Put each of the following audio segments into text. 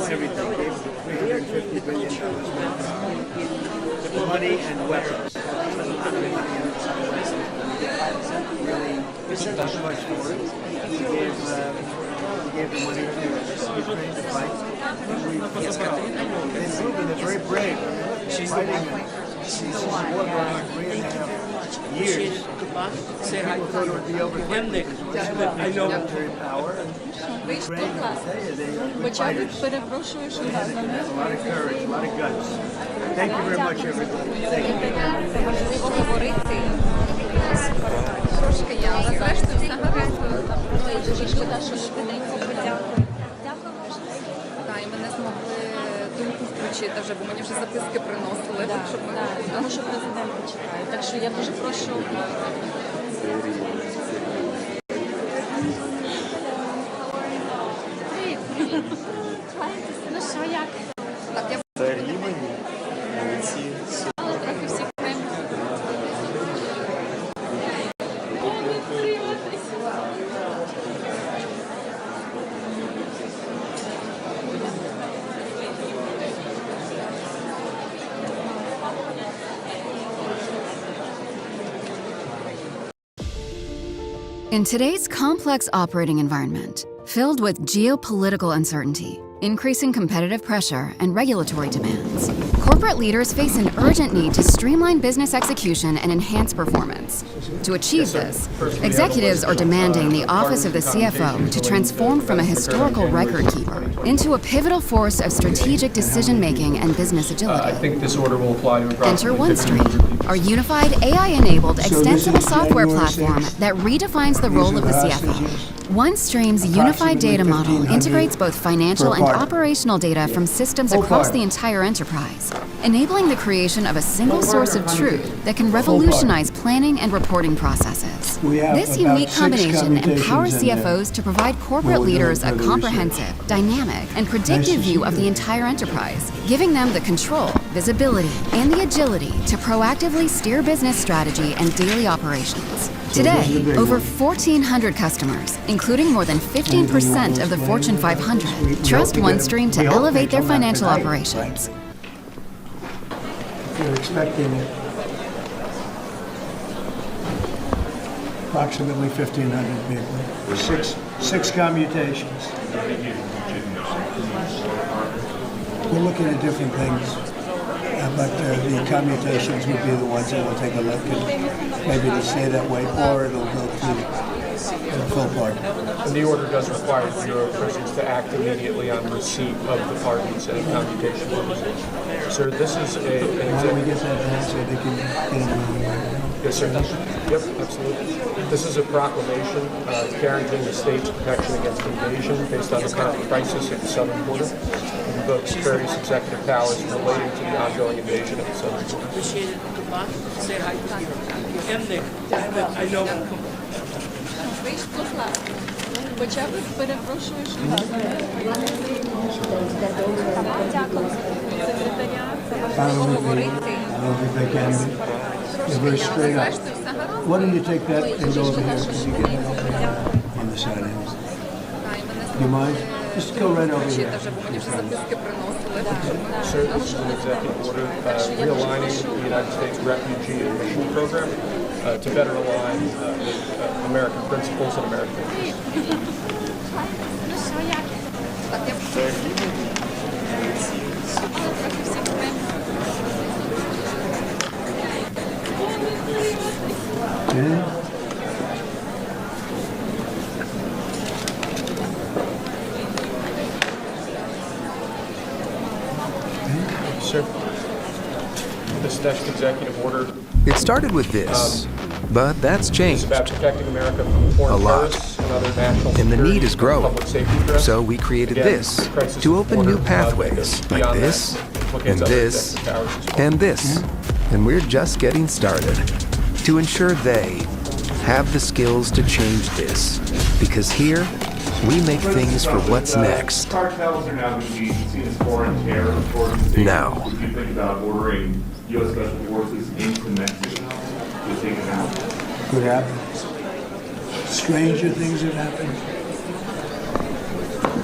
everything, gave $350 billion money and weapons. A lot of money and really didn't do much for it. He gave the money to Ukraine to fight. And they're very brave. She's fighting. She's war going on 3.5 years. People thought it would be over quickly. I know military power. Ukraine, I tell you, they're fighters. They had a lot of courage, a lot of guts. Thank you very much, everybody. Thank you. І мене змогли думку включити вже, бо мені вже записки приносили. Тому що президент чекає. Так що я дуже прошу. Ну що, як? Це рівень, молодці. Трохи всіх приймуть. In today's complex operating environment, filled with geopolitical uncertainty, increasing competitive pressure, and regulatory demands, corporate leaders face an urgent need to streamline business execution and enhance performance. To achieve this, executives are demanding the Office of the CFO to transform from a historical record keeper into a pivotal force of strategic decision-making and business agility. I think this order will apply to Enter OneStream, our unified AI-enabled extensible software platform that redefines the role of the CFO. OneStream's unified data model integrates both financial and operational data from systems across the entire enterprise, enabling the creation of a single source of truth that can revolutionize planning and reporting processes. This unique combination empowers CFOs to provide corporate leaders a comprehensive, dynamic, and predictive view of the entire enterprise, giving them the control, visibility, and the agility to proactively steer business strategy and daily operations. Today, over 1,400 customers, including more than 15% of the Fortune 500, trust OneStream to elevate their financial operations. You're expecting it. Approximately 1,500 people. Six commutations. We're looking at different things. But the commutations would be the ones that will take a look and maybe it'll stay that way or it'll go through the full pardon. And the order does require the Bureau of Prisons to act immediately on receipt of the pardons and commutation orders. Sir, this is an Why don't we get that done so they can get them on right now? Yes, sir. Yep, absolutely. This is a proclamation guaranteeing the state's protection against invasion based on the current crisis at the southern border. It invokes various executive powers relating to the ongoing invasion of the southern border. I know. Хоча б перепрошую, що You're very straight up. Why don't you take that and go over here? Because you get it over here on the side end. Do you mind? Just go right over here. Sir, this is an executive order realigning the United States Refugee Admission Program to better align with American principles and American interests. Sir, this next executive order. It started with this, but that's It's changed about protecting America from foreign a lot. terrorists and other national And the need security is and growing. public safety threats. So we created Again, this the crisis to open new order, pathways like beyond this that, implicates and other this executive powers as well. and this. And we're just getting started to ensure they have the skills to change this. Because here, we make things for what's next. Cartels are now being seen as foreign terror organizations. Now. Would you think about ordering U.S. Special Forces into Mexico to take it out? Could happen. Stranger things have happened.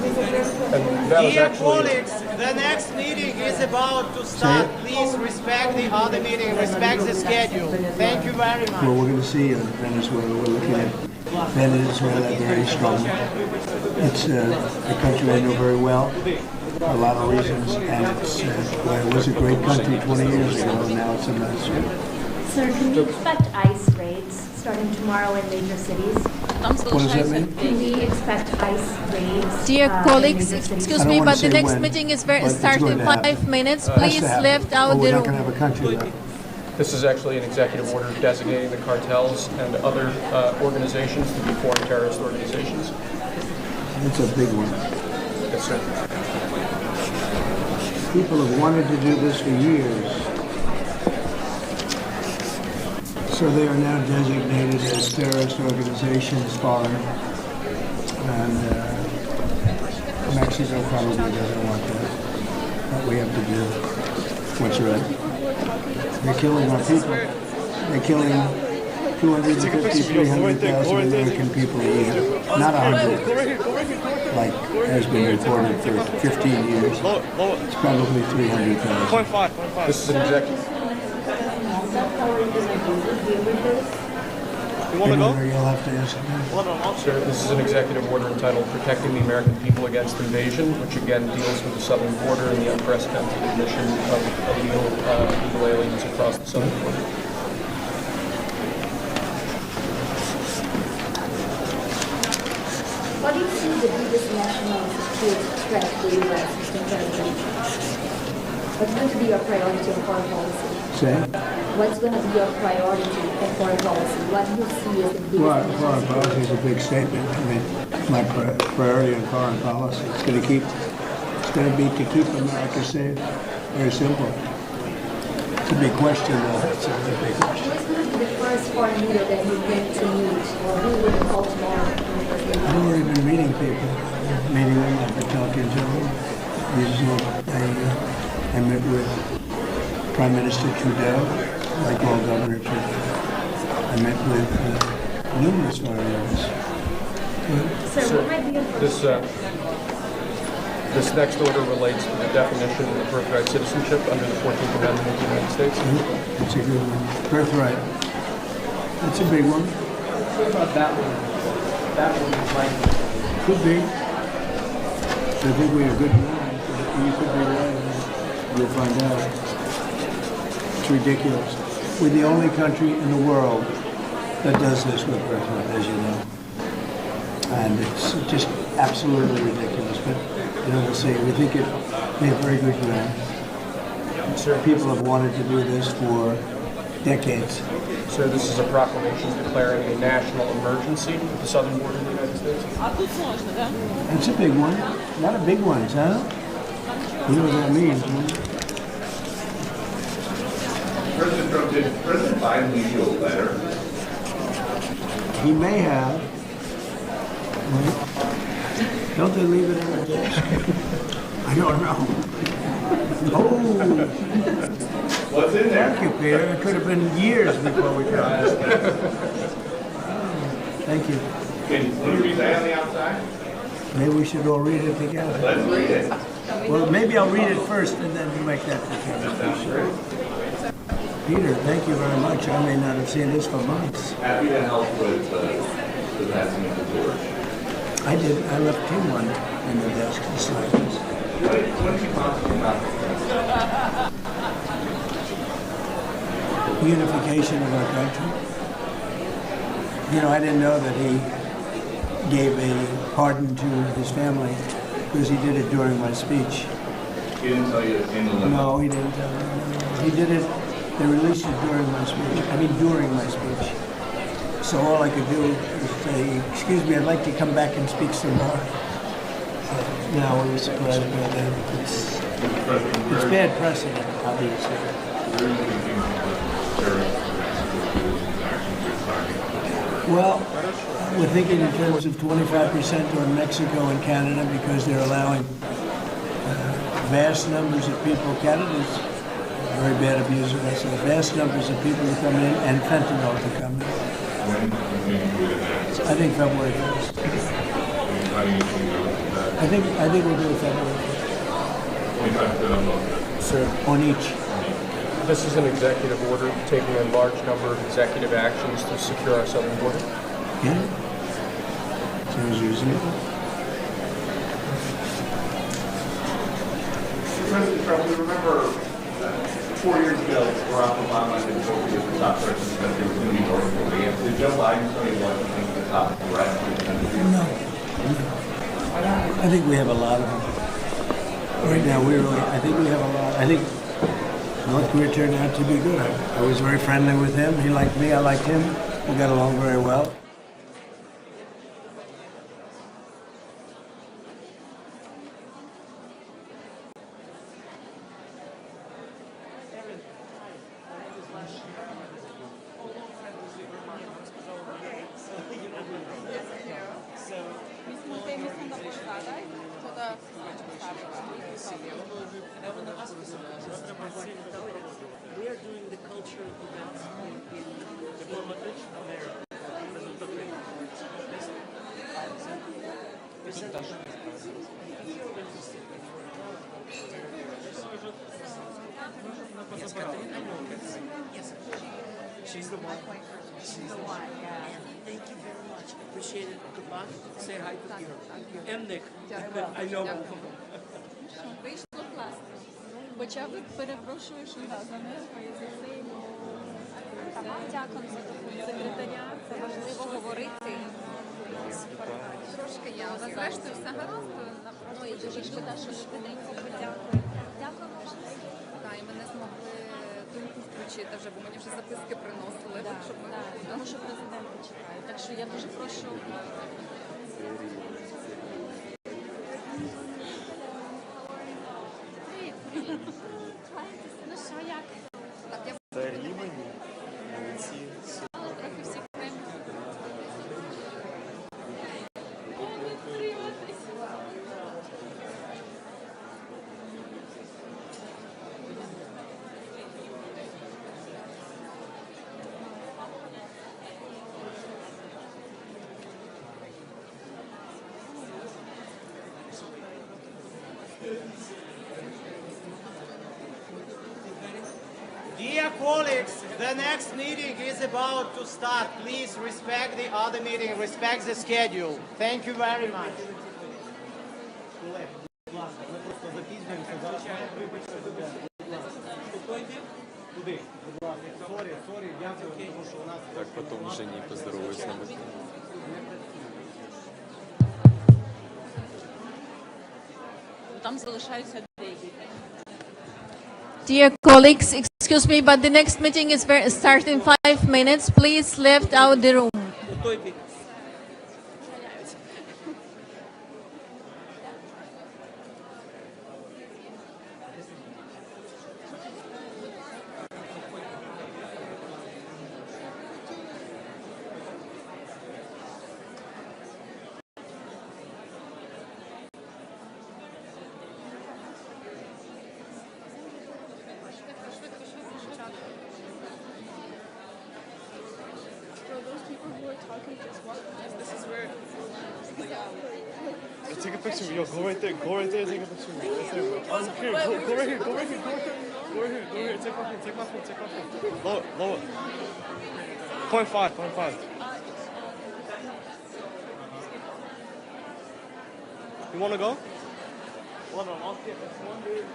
And that was Dear actually, colleagues, the next meeting is about to start. Please respect the other meeting, respect the schedule. Thank you very much. Well, we're going to see Venezuela. We're looking at Venezuela very strong. It's a country I know very well, for a lot of reasons, and well, it was a great country 20 years ago, and now it's a mess. Sir, can we expect ICE raids starting tomorrow in major cities? What does that mean? Can we expect ICE raids? Dear in colleagues, major cities? excuse I don't me, wanna but the say next when, meeting is but it's starting going in to happen. 5 minutes. Has Please to happen. left out We're the not going to have a country left. this is actually an executive order designating the cartels and other organizations to be foreign terrorist organizations. It's a big one. Yes, sir. People have wanted to do this for years. So they are now designated as terrorist organizations, foreign. And Mexico probably doesn't want that. But we have to do what's right. They're killing our people. They're killing 250, 300,000 American people a year. Not 100, like has been reported for 15 years. It's probably 300,000. This is an executive. Anywhere you'll have to ask them. Sir, this is an executive order entitled Protecting the American People Against Invasion, which again deals with the southern border and the unprecedented admission of illegal aliens across the southern border. What do you see the biggest national security threat to the U.S., Mr. President? What's going to be your priority in foreign policy? Say? What's going to be your priority in foreign policy? What do you see as the biggest Well, national foreign security? policy is a big statement. I mean, my priority in foreign policy is going to be to keep America safe. Very simple. It's a big question, though. It's a very big question. Who's going to be the first foreign leader that you think to meet, or who will you call tomorrow? I've already been meeting people, meeting them, I've been talking to them. I met with Prime Minister Trudeau, like all Governor Trudeau. I met with numerous foreign leaders. Sir, what might be your This next order relates to the definition of birthright citizenship under the 14th Amendment of the United States. It's a good one. Birthright. It's a big one. What about that one? That one is like, Could be. I think we have good minds, but you could be right. You'll find out. It's ridiculous. We're the only country in the world that does this with birthright, as you know. And it's just absolutely ridiculous. But, you know, we'll see. We think it may have very good ground. People have wanted to do this for decades. So this is a proclamation declaring a national emergency at the southern border of the United States. That's a big one. A lot of big ones, huh? You know what that means, huh? President Trump, did President Biden leave you a letter? He may have. Right? Don't they leave it on the desk? I don't know. Oh, What's in there? thank you, Peter. It could have been years before we got this. Thank you. Can you read that on the outside? Maybe we should all read it together. Let's read it. Well, maybe I'll read it first and then we'll make that determination. Peter, thank you very much. I may not have seen this for months. Happy to help with the passing of the torch. I did. I left him one in the desk just like this. What did you talk about? Unification of our country. You know, I didn't know that he gave a pardon to his family because he did it during my speech. He didn't tell you in the letter? No, he didn't tell me. No. He did it, they released it during my speech. I mean, during my speech. So all I could do was say, excuse me, I'd like to come back and speak some more. No, we were surprised by that. It's bad precedent, obviously. Well, we're thinking in terms of 25% on Mexico and Canada because they're allowing vast numbers of people. Canada's a very bad abuser, so vast numbers of people to come in and fentanyl to come in. I think February 1st. I think we'll do it separately. 25% on both. Sir, on each. This is an executive order taking a large number of executive actions to secure our southern border. Yeah. Sounds reasonable. President Trump, we remember 4 years ago, Barack Obama had told you the top threat to the country was going to be North Korea. Did Joe Biden tell you what you think the top threat to the country is? No. I think we have a lot of them. Right now, I think we have a lot. I think North Korea turned out to be good. I was very friendly with him. He liked me. I liked him. We got along very well. We are doing the cultural events in diplomatic America. Yes, Catherine, I know. Yes, she's the one. She's the one, yeah. Thank you very much. Appreciate it. Good luck. Say hi to Kira. And Nick. I know. Вийшло класно. Хоча б перепрошую, що за нервою, за цим. Дякую за допомогу секретаря. Це важливо говорити. Трошки я. Але зрештою все гаразд. Ну і дуже шкода, що швиденько подякую. Дякуємо. Так, і мене змогли думку включити вже, бо мені вже записки приносили. Щоб ми... Тому що президента чекають. Так що я дуже прошу. Ну що, як? Та рівень, молодці. Трохи всіх приймуть. Dear colleagues, the next meeting is about to start. Please respect the other meeting, respect the schedule. Thank you very much. Так, потім Жені поздороваюсь на батьків. Там залишаються деякі. Dear colleagues, excuse me, but the next meeting is start in 5 minutes. Please left out the room. Take a picture. Yo, go right there. Go right there. Take a picture. Right there, bro. Oh, here. Go right here. Go right here. Go right here. Go right here. Go right here. Take my phone. Take my phone. Take my phone. Lower. Lower. 0.5. 0.5. You want to go? Hold on. I'll get this one, dude.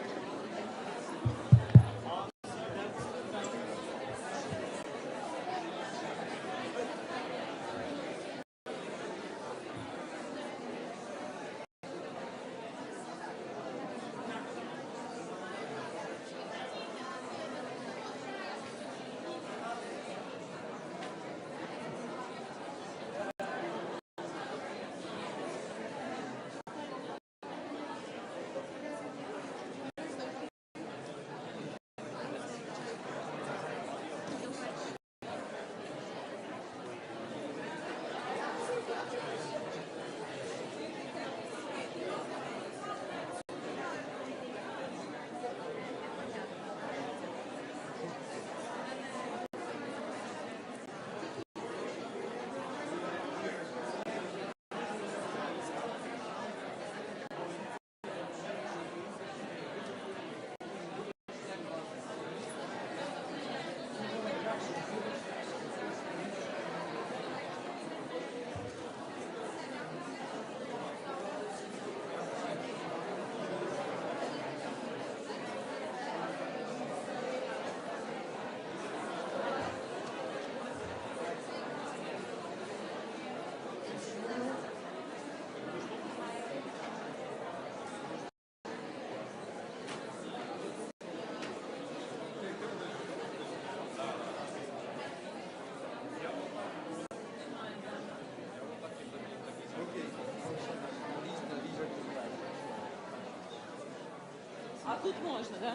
А тут можна, да?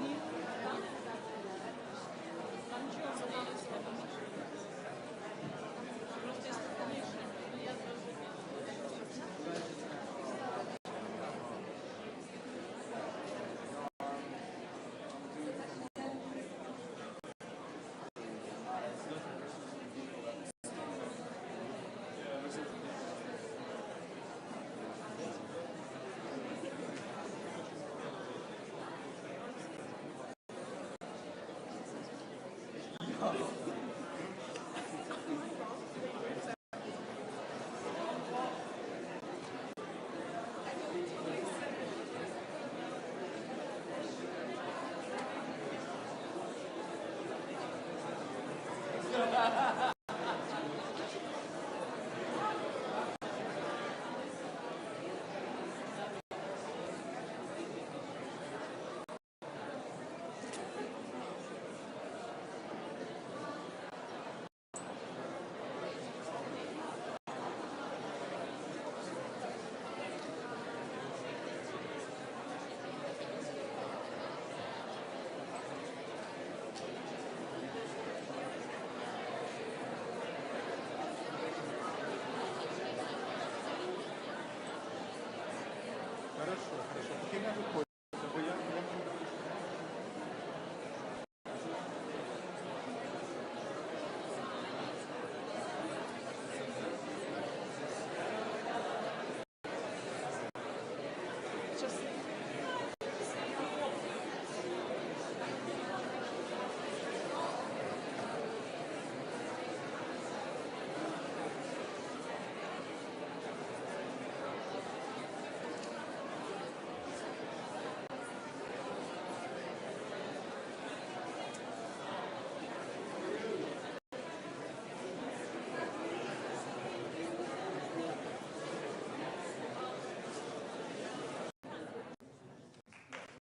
Ні.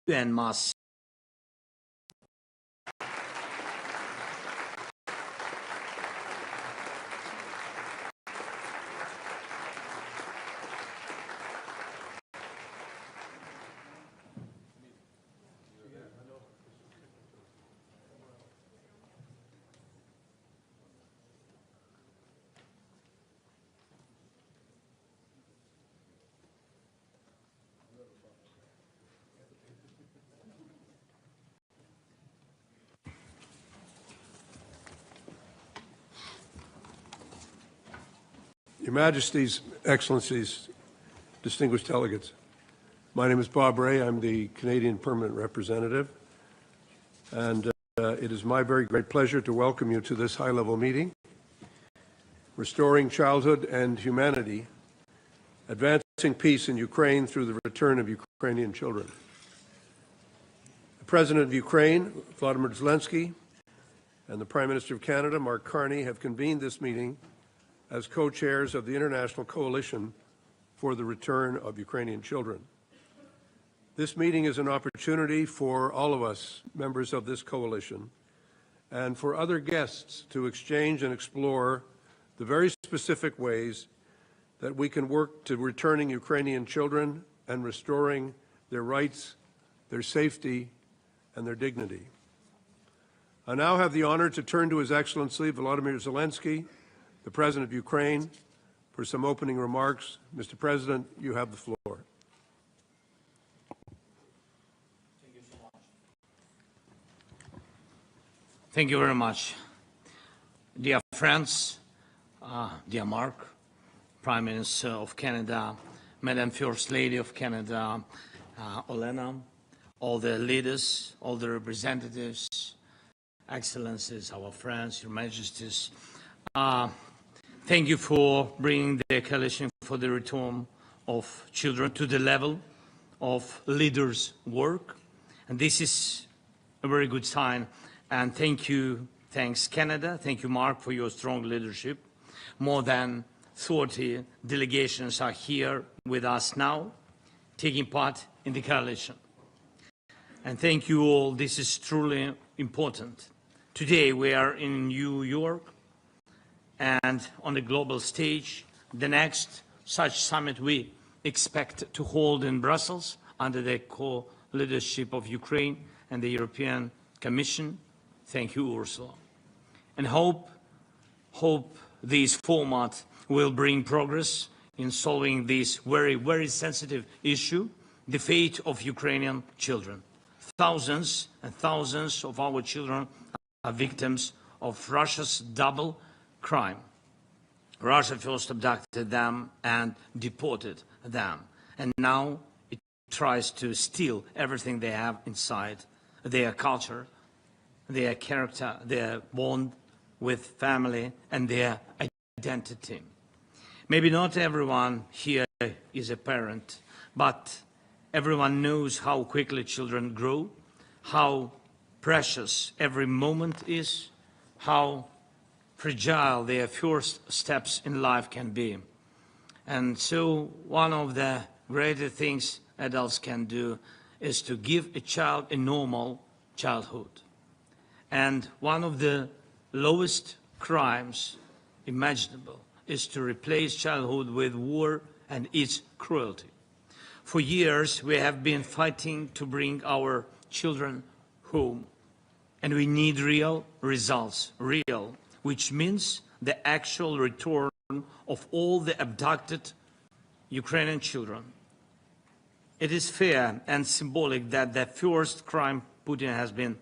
En masse. Your Majesties, Excellencies, distinguished delegates, my name is Bob Ray. I'm the Canadian Permanent Representative, and it is my very great pleasure to welcome you to this high-level meeting, Restoring Childhood and Humanity, Advancing Peace in Ukraine through the Return of Ukrainian Children. The President of Ukraine, Volodymyr Zelenskiy, and the Prime Minister of Canada, Mark Carney, have convened this meeting as co-chairs of the International Coalition for the Return of Ukrainian Children. This meeting is an opportunity for all of us, members of this coalition, and for other guests to exchange and explore the very specific ways that we can work to returning Ukrainian children and restoring their rights, their safety, and their dignity. I now have the honor to turn to His Excellency Volodymyr Zelenskiy, the President of Ukraine, for some opening remarks. Mr. President, you have the floor. Thank you very much. Dear friends, dear Mark, Prime Minister of Canada, Madam First Lady of Canada, Olena, all the leaders, all the representatives, Excellencies, our friends, Your Majesties, thank you for bringing the coalition for the return of children to the level of leaders' work. And this is a very good sign. And thanks Canada, thank you Mark for your strong leadership. More than 30 delegations are here with us now, taking part in the coalition. And thank you all, this is truly important. Today we are in New York, and on the global stage, the next such summit we expect to hold in Brussels under the leadership of Ukraine and the European Commission. Thank you, Ursula. And hope this format will bring progress in solving this very, very sensitive issue, the fate of Ukrainian children. Thousands and thousands of our children are victims of Russia's double crime. Russia first abducted them and deported them, and now it tries to steal everything they have inside, their culture, their character, their bond with family, and their identity. Maybe not everyone here is a parent, but everyone knows how quickly children grow, how precious every moment is, how fragile their first steps in life can be. And so one of the greatest things adults can do is to give a child a normal childhood. And one of the lowest crimes imaginable is to replace childhood with war and its cruelty. For years, we have been fighting to bring our children home, and we need real results, which means the actual return of all the abducted Ukrainian children. It is fair and symbolic that the first crime Putin has been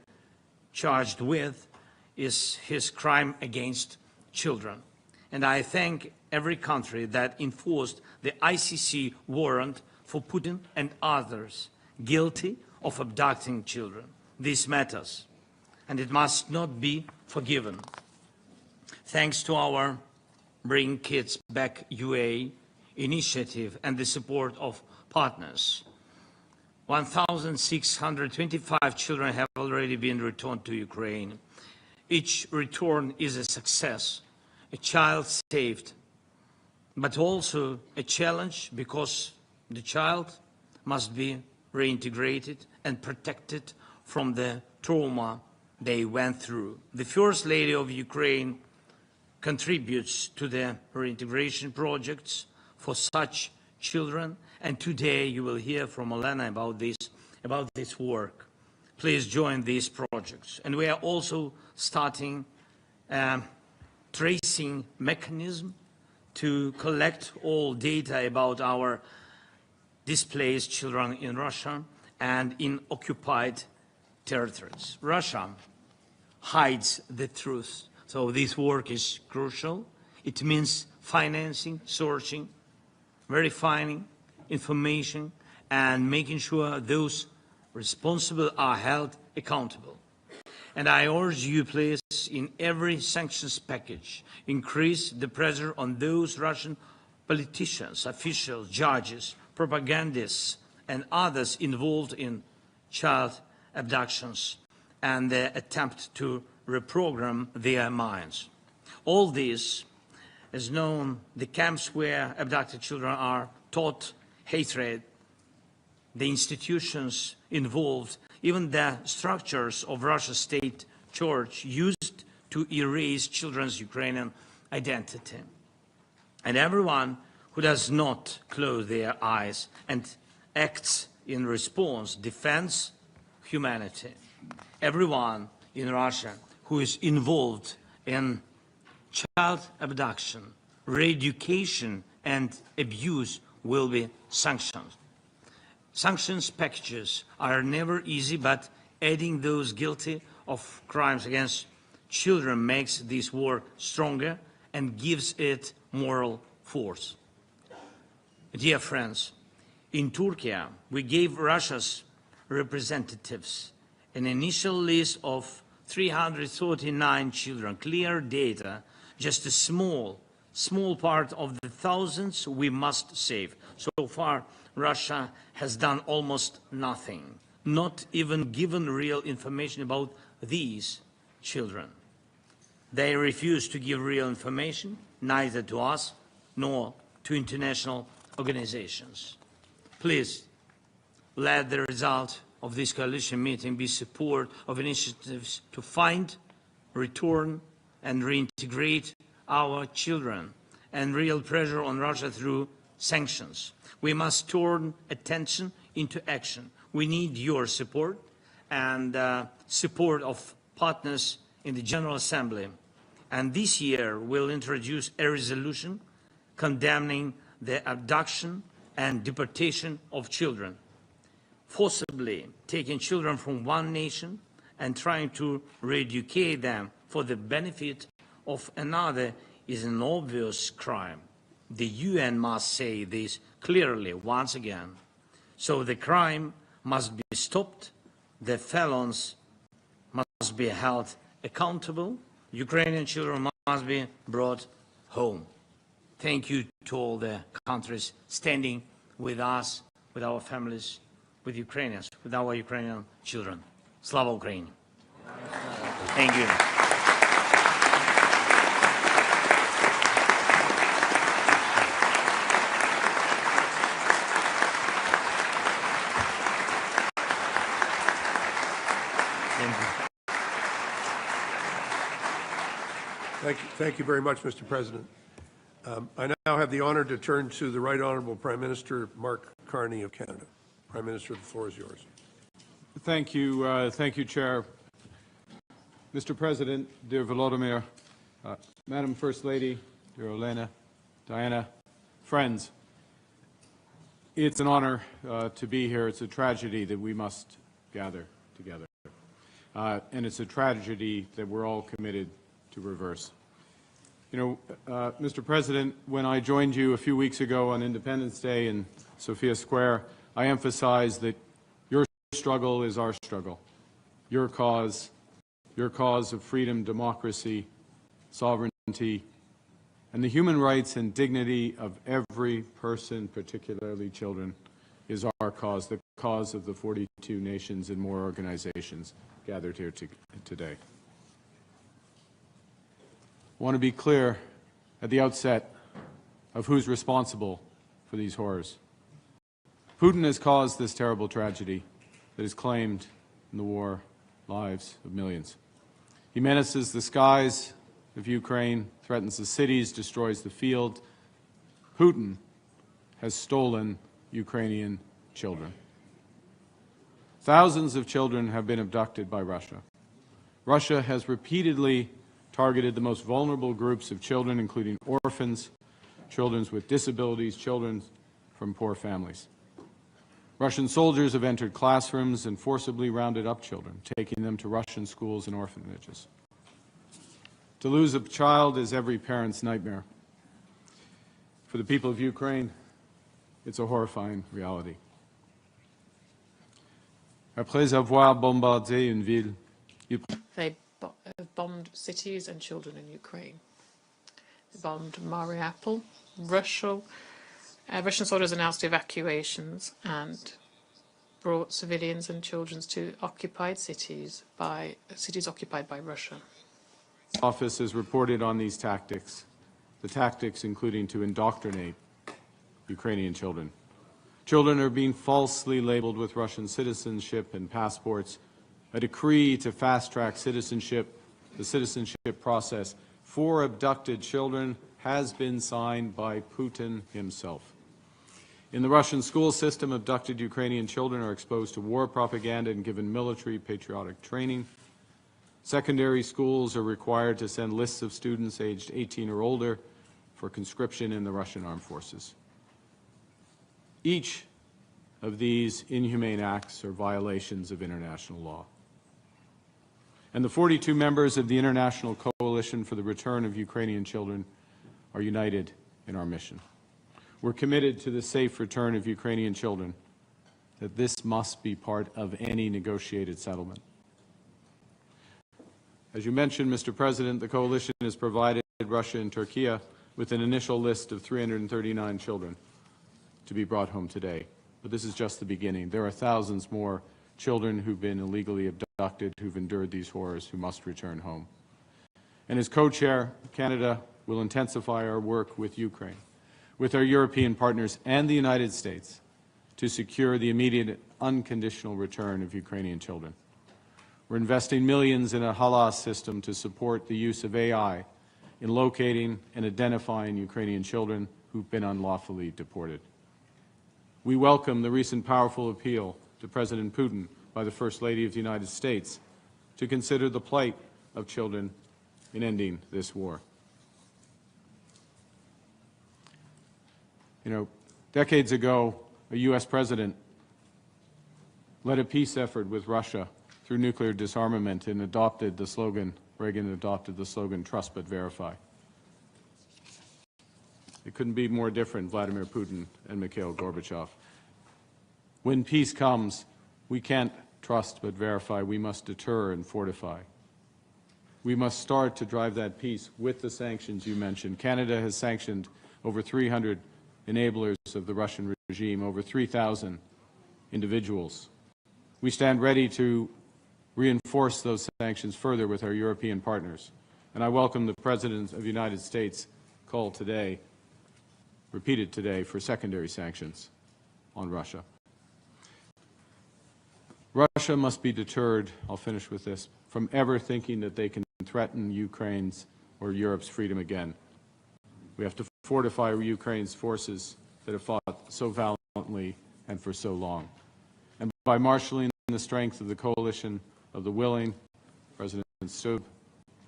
charged with is his crime against children. And I thank every country that enforced the ICC warrant for Putin and others guilty of abducting children. This matters, and it must not be forgiven. Thanks to our Bring Kids Back UA initiative and the support of partners, 1,625 children have already been returned to Ukraine. Each return is a success, a child saved, but also a challenge because the child must be reintegrated and protected from the trauma they went through. The First Lady of Ukraine contributes to the reintegration projects for such children, and today you will hear from Elena about this work. Please join these projects. And we are also starting a tracing mechanism to collect all data about our displaced children in Russia and in occupied territories. Russia hides the truth, so this work is crucial. It means financing, searching, verifying information, and making sure those responsible are held accountable. And I urge you, please, in every sanctions package, increase the pressure on those Russian politicians, officials, judges, propagandists, and others involved in child abductions and the attempt to reprogram their minds. All this is known, the camps where abducted children are taught hatred, the institutions involved, even the structures of Russia's state church used to erase children's Ukrainian identity. And everyone who does not close their eyes and acts in response defends humanity. Everyone in Russia who is involved in child abduction, re-education, and abuse will be sanctioned. Sanctions packages are never easy, but adding those guilty of crimes against children makes this work stronger and gives it moral force. Dear friends, in Turkey, we gave Russia's representatives an initial list of 339 children, clear data, just a small part of the thousands we must save. So far, Russia has done almost nothing, not even given real information about these children. They refuse to give real information, neither to us nor to international organizations. Please, let the result of this coalition meeting be support of initiatives to find, return, and reintegrate our children, and real pressure on Russia through sanctions. We must turn attention into action. We need your support and support of partners in the General Assembly. And this year we'll introduce a resolution condemning the abduction and deportation of children. Forcibly taking children from one nation and trying to re-educate them for the benefit of another is an obvious crime. The UN must say this clearly once again. So the crime must be stopped, the felons must be held accountable, Ukrainian children must be brought home. Thank you to all the countries standing with us, with our families, with Ukrainians, with our Ukrainian children. Slava Ukraini. Thank you. Thank you very much, Mr. President. I now have the honor to turn to the Right Honourable Prime Minister Mark Carney of Canada. Prime Minister, the floor is yours. Thank you, Chair. Mr. President, dear Volodymyr, Madam First Lady, dear Olena, Diana, friends, it's an honor to be here. It's a tragedy that we must gather together. And it's a tragedy that we're all committed to reverse. You know, Mr. President, when I joined you a few weeks ago on Independence Day in Sofia Square, I emphasized that your struggle is our struggle. Your cause of freedom, democracy, sovereignty, and the human rights and dignity of every person, particularly children, is our cause, the cause of the 42 nations and more organizations gathered here today. I want to be clear at the outset of who's responsible for these horrors. Putin has caused this terrible tragedy that has claimed in the war lives of millions. He menaces the skies of Ukraine, threatens the cities, destroys the field. Putin has stolen Ukrainian children. Thousands of children have been abducted by Russia. Russia has repeatedly targeted the most vulnerable groups of children, including orphans, children with disabilities, children from poor families. Russian soldiers have entered classrooms and forcibly rounded up children, taking them to Russian schools and orphanages. To lose a child is every parent's nightmare. For the people of Ukraine, it's a horrifying reality. Après avoir bombardé une ville, They bombed cities and children in Ukraine. They bombed Mariupol. Russian soldiers announced evacuations and brought civilians and children to occupied cities occupied by Russia. Office has reported on these tactics, the tactics including to indoctrinate Ukrainian children. Children are being falsely labeled with Russian citizenship and passports. A decree to fast-track citizenship, the citizenship process for abducted children has been signed by Putin himself. In the Russian school system, abducted Ukrainian children are exposed to war propaganda and given military patriotic training. Secondary schools are required to send lists of students aged 18 or older for conscription in the Russian armed forces. Each of these inhumane acts are violations of international law. And the 42 members of the International Coalition for the Return of Ukrainian Children are united in our mission. We're committed to the safe return of Ukrainian children, that this must be part of any negotiated settlement. As you mentioned, Mr. President, the coalition has provided Russia and Turkey with an initial list of 339 children to be brought home today. But this is just the beginning. There are thousands more children who've been illegally abducted, who've endured these horrors, who must return home. And as co-chair, Canada will intensify our work with Ukraine, with our European partners and the United States to secure the immediate unconditional return of Ukrainian children. We're investing millions in a HALAS system to support the use of AI in locating and identifying Ukrainian children who've been unlawfully deported. We welcome the recent powerful appeal to President Putin by the First Lady of the United States to consider the plight of children in ending this war. You know, decades ago, a U.S. president led a peace effort with Russia through nuclear disarmament and adopted the slogan, Reagan adopted the slogan, trust but verify. It couldn't be more different, Vladimir Putin and Mikhail Gorbachev. When peace comes, we can't trust but verify. We must deter and fortify. We must start to drive that peace with the sanctions you mentioned. Canada has sanctioned over 300 enablers of the Russian regime, over 3,000 individuals. We stand ready to reinforce those sanctions further with our European partners. And I welcome the President of the United States' call today, repeated today, for secondary sanctions on Russia. Russia must be deterred, I'll finish with this, from ever thinking that they can threaten Ukraine's or Europe's freedom again. We have to fortify Ukraine's forces that have fought so valiantly and for so long. And by marshaling the strength of the coalition of the willing, President Stubb,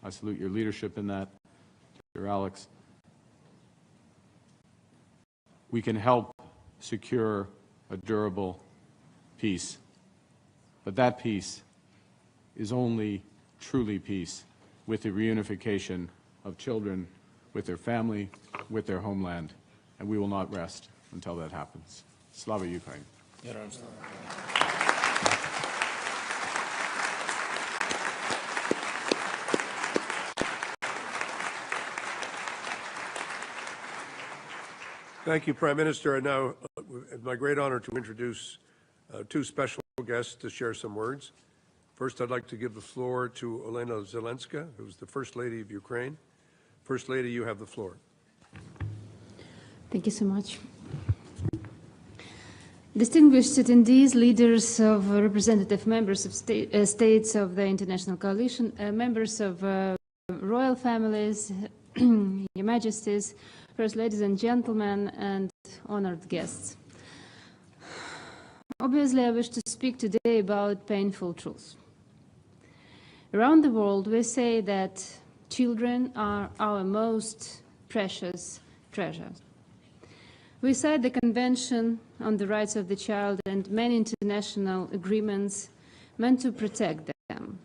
I salute your leadership in that, Dear Alex, we can help secure a durable peace. But that peace is only truly peace with the reunification of children with their family, with their homeland, and we will not rest until that happens. Slava Ukraine. Thank you, Prime Minister. And now, it's my great honor to introduce two special guests to share some words. First, I'd like to give the floor to Olena Zelenskiy, who's the First Lady of Ukraine. First Lady, you have the floor. Thank you so much. Distinguished attendees, leaders of representative members of states of the International Coalition, members of royal families, Your Majesties, First Ladies and Gentlemen, and honored guests. Obviously, I wish to speak today about painful truths. Around the world, we say that children are our most precious treasure. We cite the Convention on the Rights of the Child and many international agreements meant to protect them.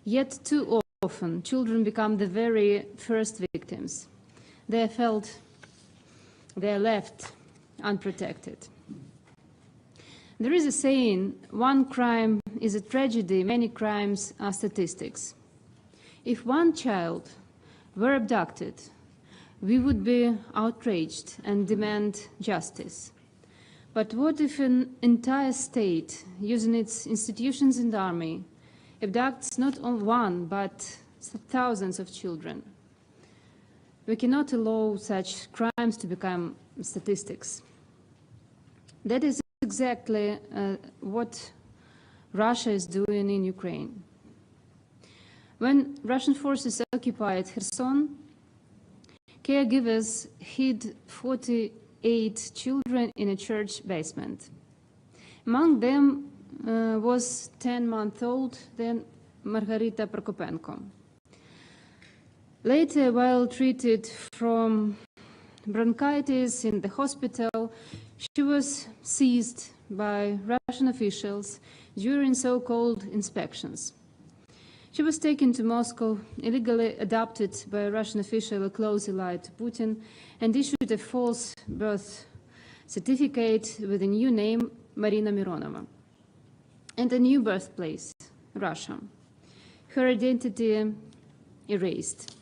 Yet too often, children become the very first victims. They are left unprotected. There is a saying, one crime is a tragedy, many crimes are statistics. If one child were abducted, we would be outraged and demand justice. But what if an entire state, using its institutions and army, abducts not only one, but thousands of children? We cannot allow such crimes to become statistics. That is exactly what Russia is doing in Ukraine. When Russian forces occupied Kherson, caregivers hid 48 children in a church basement. Among them was 10-month-old then Margarita Prokopenko. Later, while treated from bronchitis in the hospital, she was seized by Russian officials during so-called inspections. She was taken to Moscow, illegally adopted by a Russian official, a close ally to Putin, and issued a false birth certificate with a new name, Marina Mironova, and a new birthplace, Russia. Her identity erased.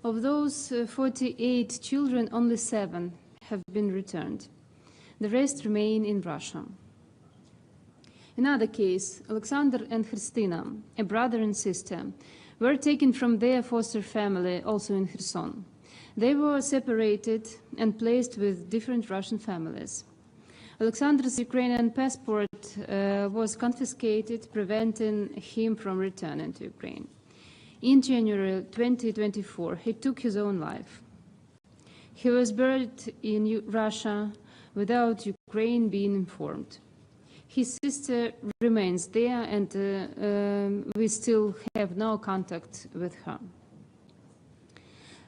Of those 48 children, only 7 have been returned. The rest remain in Russia. Another case, Alexander and Christina, a brother and sister, were taken from their foster family, also in Kherson. They were separated and placed with different Russian families. Alexander's Ukrainian passport was confiscated, preventing him from returning to Ukraine. In January 2024, he took his own life. He was buried in Russia without Ukraine being informed. His sister remains there, and we still have no contact with her.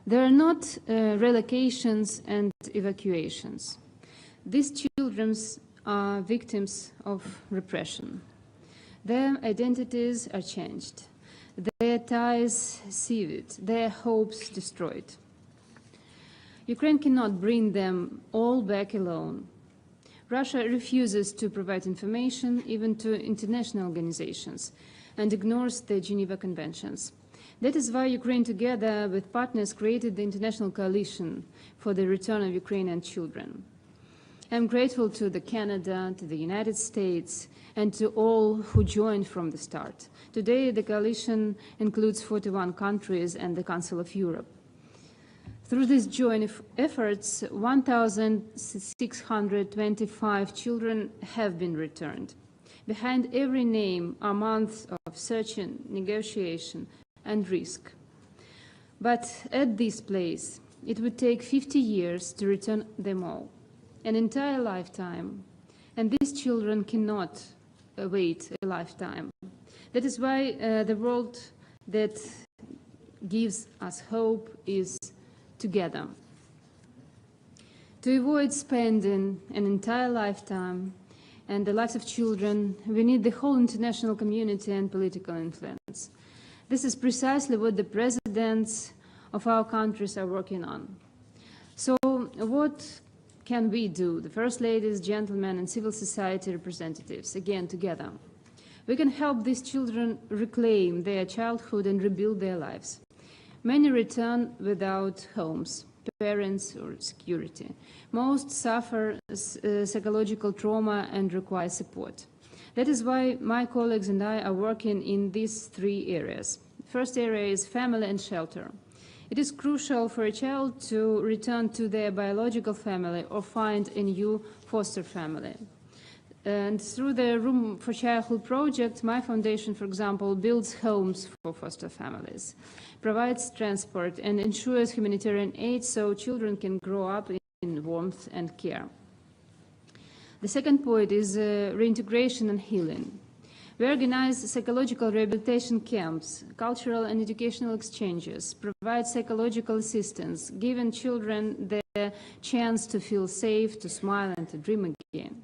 There are not relocations and evacuations. These children are victims of repression. Their identities are changed, their ties severed, their hopes destroyed. Ukraine cannot bring them all back alone. Russia refuses to provide information even to international organizations and ignores the Geneva Conventions. That is why Ukraine, together with partners, created the International Coalition for the Return of Ukrainian Children. I'm grateful to Canada, to the United States, and to all who joined from the start. Today, the coalition includes 41 countries and the Council of Europe. Through these joint efforts, 1,625 children have been returned. Behind every name are months of searching, negotiation, and risk. But at this place, it would take 50 years to return them all, an entire lifetime, and these children cannot wait a lifetime. That is why the world that gives us hope is together. To avoid spending an entire lifetime and the lives of children, we need the whole international community and political influence. This is precisely what the presidents of our countries are working on. So what can we do, the first ladies, gentlemen, and civil society representatives, again together? We can help these children reclaim their childhood and rebuild their lives. Many return without homes, parents, or security. Most suffer psychological trauma and require support. That is why my colleagues and I are working in these three areas. The first area is family and shelter. It is crucial for a child to return to their biological family or find a new foster family. And through the Room for Childhood project, my foundation, for example, builds homes for foster families, provides transport, and ensures humanitarian aid so children can grow up in warmth and care. The second point is reintegration and healing. We organize psychological rehabilitation camps, cultural and educational exchanges, provide psychological assistance, giving children the chance to feel safe, to smile, and to dream again.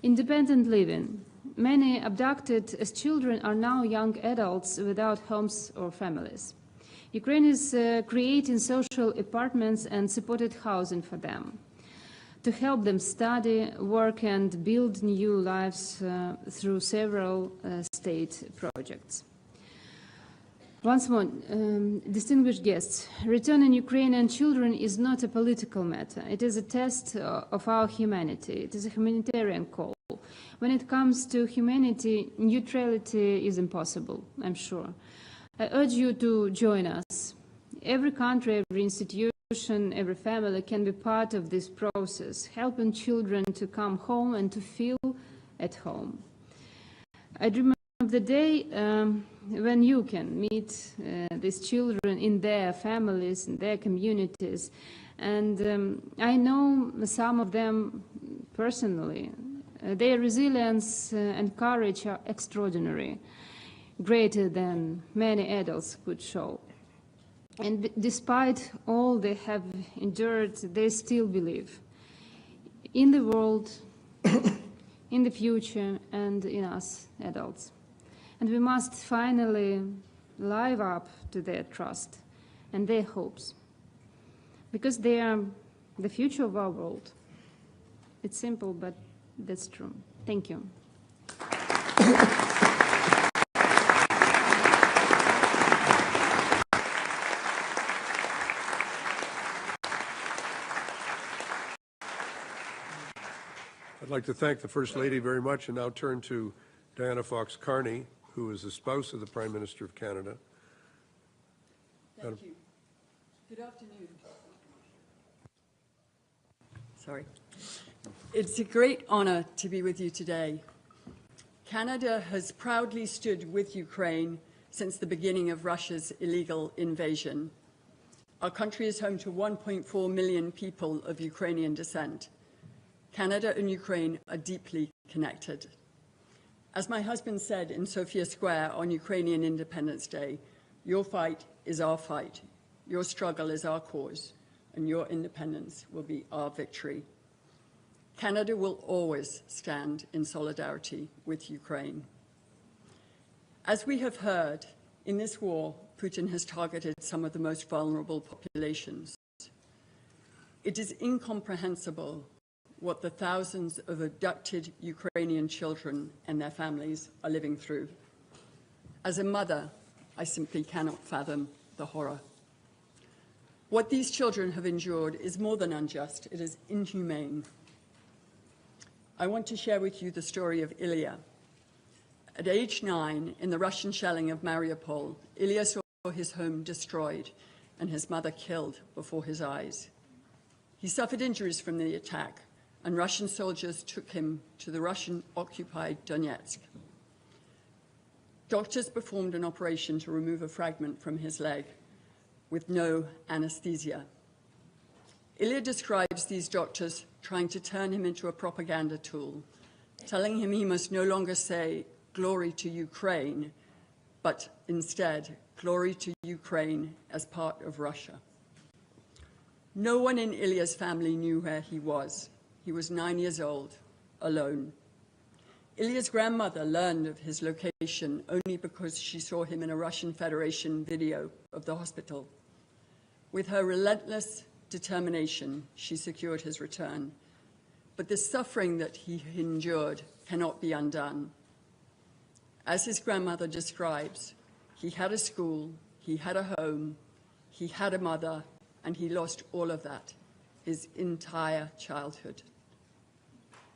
Independent living. Many abducted as children are now young adults without homes or families. Ukraine is creating social apartments and supported housing for them to help them study, work, and build new lives through several state projects. Once more, distinguished guests, returning Ukrainian children is not a political matter. It is a test of our humanity. It is a humanitarian call. When it comes to humanity, neutrality is impossible, I'm sure. I urge you to join us. Every country, every institution, every family can be part of this process, helping children to come home and to feel at home. I dream of the day when you can meet these children in their families, in their communities. And I know some of them personally. Their resilience and courage are extraordinary, greater than many adults could show. And despite all they have endured, they still believe in the world, in the future, and in us adults. And we must finally live up to their trust and their hopes, because they are the future of our world. It's simple, but that's true. Thank you. I'd like to thank the First Lady very much and now turn to Diana Fox Carney, who is the spouse of the Prime Minister of Canada. Thank you. Good afternoon. Sorry. It's a great honor to be with you today. Canada has proudly stood with Ukraine since the beginning of Russia's illegal invasion. Our country is home to 1.4 million people of Ukrainian descent. Canada and Ukraine are deeply connected. As my husband said in Sofia Square on Ukrainian Independence Day, your fight is our fight, your struggle is our cause, and your independence will be our victory. Canada will always stand in solidarity with Ukraine. As we have heard, in this war, Putin has targeted some of the most vulnerable populations. It is incomprehensible what the thousands of abducted Ukrainian children and their families are living through. As a mother, I simply cannot fathom the horror. What these children have endured is more than unjust, it is inhumane. I want to share with you the story of Ilya. At age 9, in the Russian shelling of Mariupol, Ilya saw his home destroyed and his mother killed before his eyes. He suffered injuries from the attack, and Russian soldiers took him to the Russian-occupied Donetsk. Doctors performed an operation to remove a fragment from his leg with no anesthesia. Ilya describes these doctors trying to turn him into a propaganda tool, telling him he must no longer say, "Glory to Ukraine," but instead, "Glory to Ukraine as part of Russia." No one in Ilya's family knew where he was. He was 9 years old, alone. Ilya's grandmother learned of his location only because she saw him in a Russian Federation video of the hospital. With her relentless determination, she secured his return. But the suffering that he endured cannot be undone. As his grandmother describes, he had a school, he had a home, he had a mother, and he lost all of that, his entire childhood.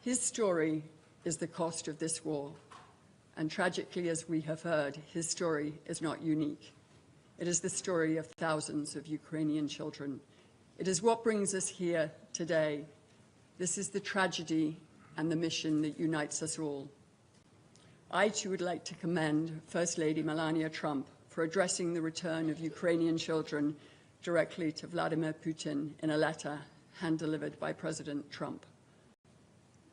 His story is the cost of this war, and tragically, as we have heard, his story is not unique. It is the story of thousands of Ukrainian children. It is what brings us here today. This is the tragedy and the mission that unites us all. I too would like to commend First Lady Melania Trump for addressing the return of Ukrainian children directly to Vladimir Putin in a letter hand-delivered by President Trump.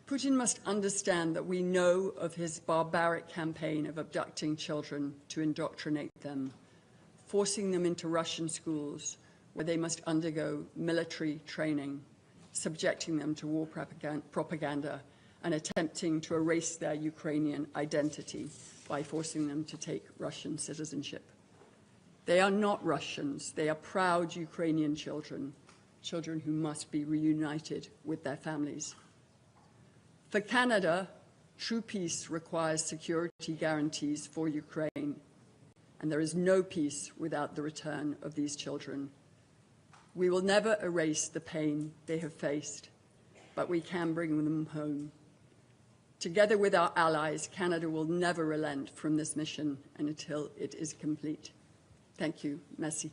Putin must understand that we know of his barbaric campaign of abducting children to indoctrinate them, forcing them into Russian schools where they must undergo military training, subjecting them to war propaganda, and attempting to erase their Ukrainian identity by forcing them to take Russian citizenship. They are not Russians. They are proud Ukrainian children, children who must be reunited with their families. For Canada, true peace requires security guarantees for Ukraine, and there is no peace without the return of these children. We will never erase the pain they have faced, but we can bring them home. Together with our allies, Canada will never relent from this mission until it is complete. Thank you. Merci.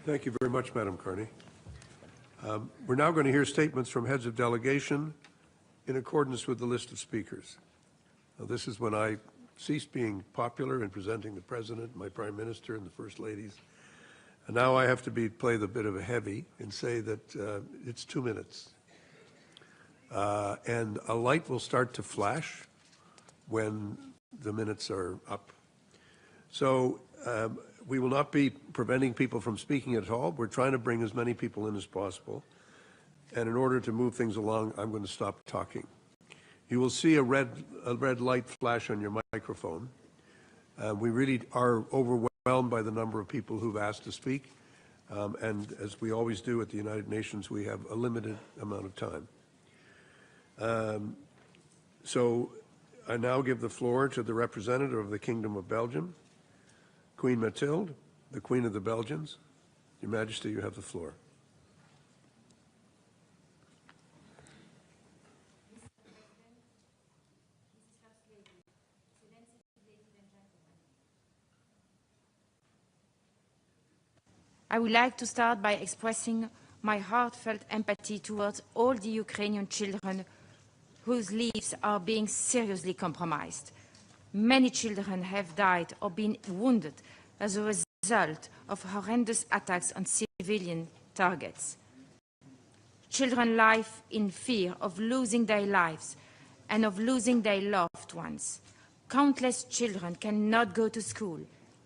Thank you very much, Madam Carney. We're now going to hear statements from heads of delegation in accordance with the list of speakers. Now, this is when I ceased being popular in presenting the President, my Prime Minister, and the First Ladies. And now I have to play the bit of a heavy and say that it's 2 minutes. And a light will start to flash when the minutes are up. So we will not be preventing people from speaking at all. We're trying to bring as many people in as possible. And in order to move things along, I'm going to stop talking. You will see a red light flash on your microphone. We really are overwhelmed by the number of people who've asked to speak. And as we always do at the United Nations, we have a limited amount of time. So I now give the floor to the representative of the Kingdom of Belgium, Queen Mathilde, the Queen of the Belgians. Your Majesty, you have the floor. I would like to start by expressing my heartfelt empathy towards all the Ukrainian children whose lives are being seriously compromised. Many children have died or been wounded as a result of horrendous attacks on civilian targets. Children live in fear of losing their lives and of losing their loved ones. Countless children cannot go to school.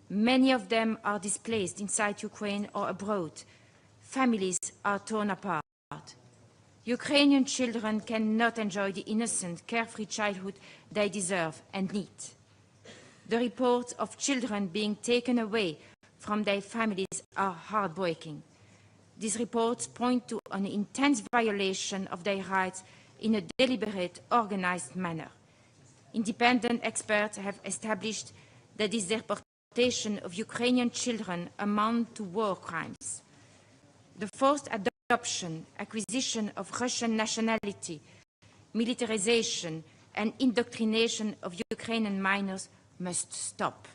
Many of them are displaced inside Ukraine or abroad. Families are torn apart. Ukrainian children cannot enjoy the innocent, carefree childhood they deserve and need. The reports of children being taken away from their families are heartbreaking. These reports point to an intense violation of their rights in a deliberate, organized manner. Independent experts have established that this deportation of Ukrainian children amount to war crimes. The forced adoption, acquisition of Russian nationality, militarization and indoctrination of Ukrainian minors must stop.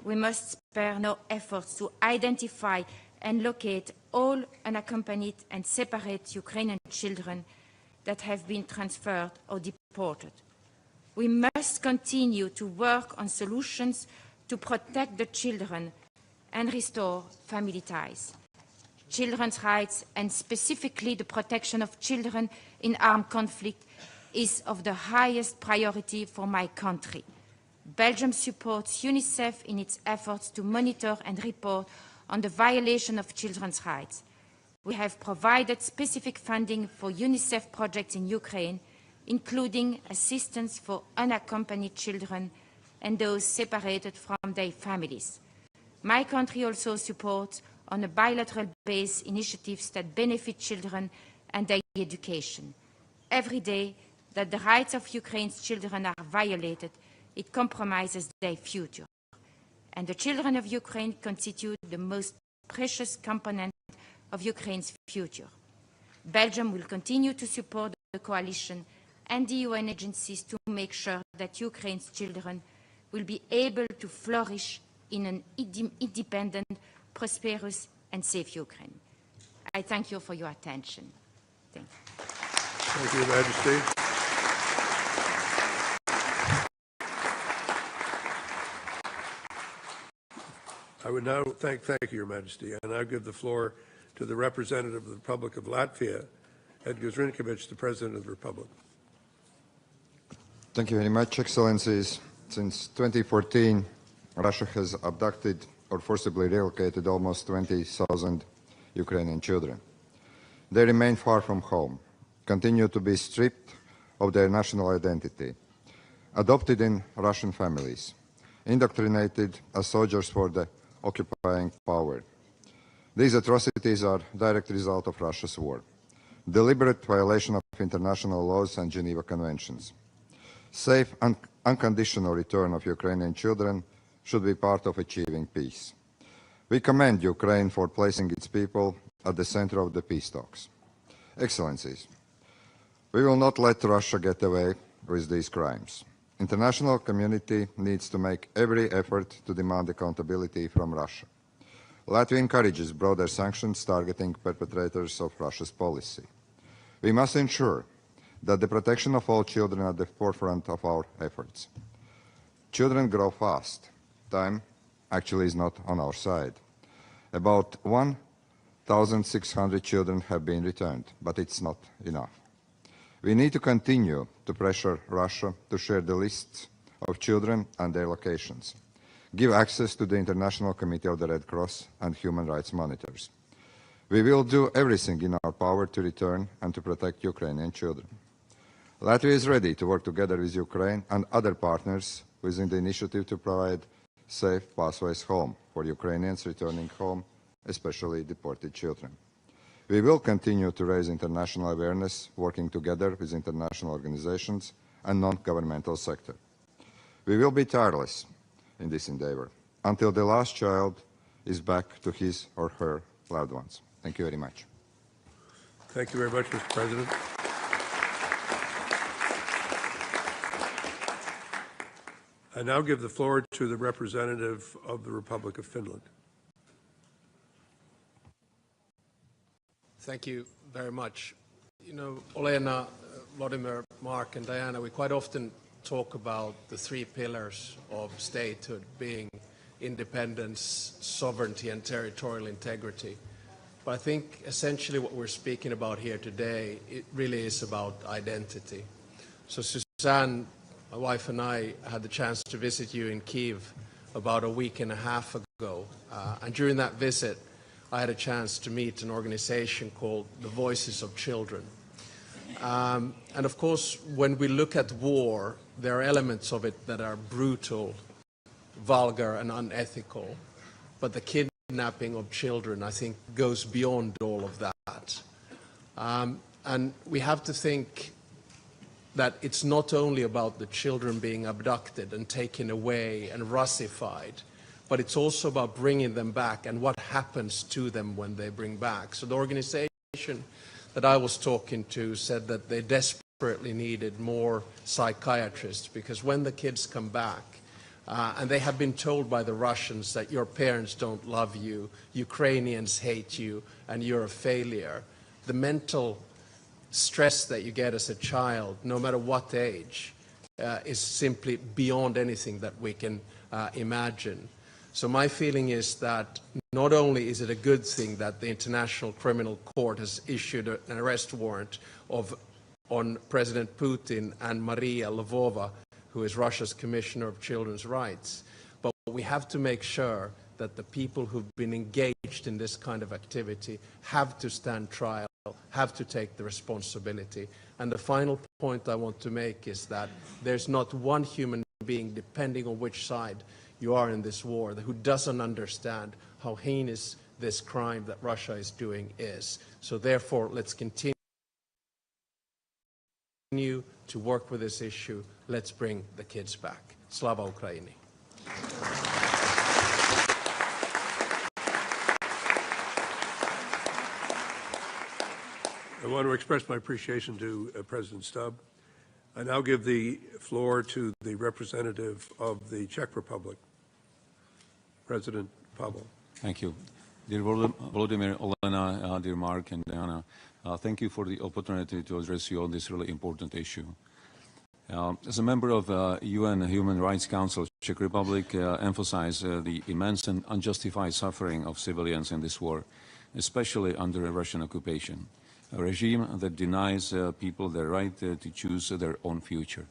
We must spare no efforts to identify and locate all unaccompanied and separate Ukrainian children that have been transferred or deported. We must continue to work on solutions to protect the children and restore family ties. Children's rights, and specifically the protection of children in armed conflict, is of the highest priority for my country. Belgium supports UNICEF in its efforts to monitor and report on the violation of children's rights. We have provided specific funding for UNICEF projects in Ukraine, including assistance for unaccompanied children and those separated from their families. My country also supports on a bilateral basis initiatives that benefit children and their education. Every day that the rights of Ukraine's children are violated, it compromises their future. And the children of Ukraine constitute the most precious component of Ukraine's future. Belgium will continue to support the coalition and the UN agencies to make sure that Ukraine's children will be able to flourish in an independent, prosperous and safe Ukraine. I thank you for your attention. Thank you. Thank you, Your Majesty. I would now thank you, Your Majesty. I now give the floor to the representative of the Republic of Latvia, Edgars Rinkēvičs, the President of the Republic. Thank you very much, Excellencies. Since 2014, Russia has abducted or forcibly relocated almost 20,000 Ukrainian children. They remain far from home, continue to be stripped of their national identity, adopted in Russian families, indoctrinated as soldiers for the occupying power. These atrocities are a direct result of Russia's war, deliberate violation of international laws and Geneva Conventions. Safe and unconditional return of Ukrainian children should be part of achieving peace. We commend Ukraine for placing its people at the center of the peace talks. Excellencies, we will not let Russia get away with these crimes. International community needs to make every effort to demand accountability from Russia. Latvia encourages broader sanctions targeting perpetrators of Russia's policy. We must ensure that the protection of all children are at the forefront of our efforts. Children grow fast. Time actually is not on our side. About 1,600 children have been returned, but it's not enough. We need to continue to pressure Russia to share the lists of children and their locations, give access to the International Committee of the Red Cross and human rights monitors. We will do everything in our power to return and to protect Ukrainian children. Latvia is ready to work together with Ukraine and other partners within the initiative to provide safe pathways home for Ukrainians returning home, especially deported children. We will continue to raise international awareness, working together with international organizations and non-governmental sector. We will be tireless in this endeavor until the last child is back to his or her loved ones. Thank you very much. Thank you very much, Mr. President. I now give the floor to the representative of the Republic of Finland. Thank you very much. You know, Olena, Vladimir, Mark, and Diana, we quite often talk about the three pillars of statehood being independence, sovereignty, and territorial integrity. But I think essentially what we're speaking about here today, it really is about identity. So Suzanne, my wife, and I had the chance to visit you in Kiev about a week and a half ago. And during that visit, I had a chance to meet an organization called the Voices of Children. And of course, when we look at war, there are elements of it that are brutal, vulgar, and unethical. But the kidnapping of children, I think, goes beyond all of that. And we have to think that it's not only about the children being abducted and taken away and Russified, but it's also about bringing them back and what happens to them when they bring back. So the organization that I was talking to said that they desperately needed more psychiatrists, because when the kids come back, and they have been told by the Russians that your parents don't love you, Ukrainians hate you, and you're a failure, the mental stress that you get as a child, no matter what age, is simply beyond anything that we can imagine. So my feeling is that not only is it a good thing that the International Criminal Court has issued an arrest warrant on President Putin and Maria Lvova, who is Russia's Commissioner of Children's Rights, but we have to make sure that the people who've been engaged in this kind of activity have to stand trial, have to take the responsibility. And the final point I want to make is that there's not one human being, depending on which side you are in this war, who doesn't understand how heinous this crime that Russia is doing is. So therefore, let's continue to work with this issue. Let's bring the kids back. Slava Ukraini. I want to express my appreciation to President Stubb. I now give the floor to the representative of the Czech Republic, President Pavel. Thank you. Dear Volodymyr, Olena, dear Mark and Diana, thank you for the opportunity to address you on this really important issue. As a member of UN Human Rights Council, Czech Republic emphasized the immense and unjustified suffering of civilians in this war, especially under Russian occupation, a regime that denies people their right to choose their own future.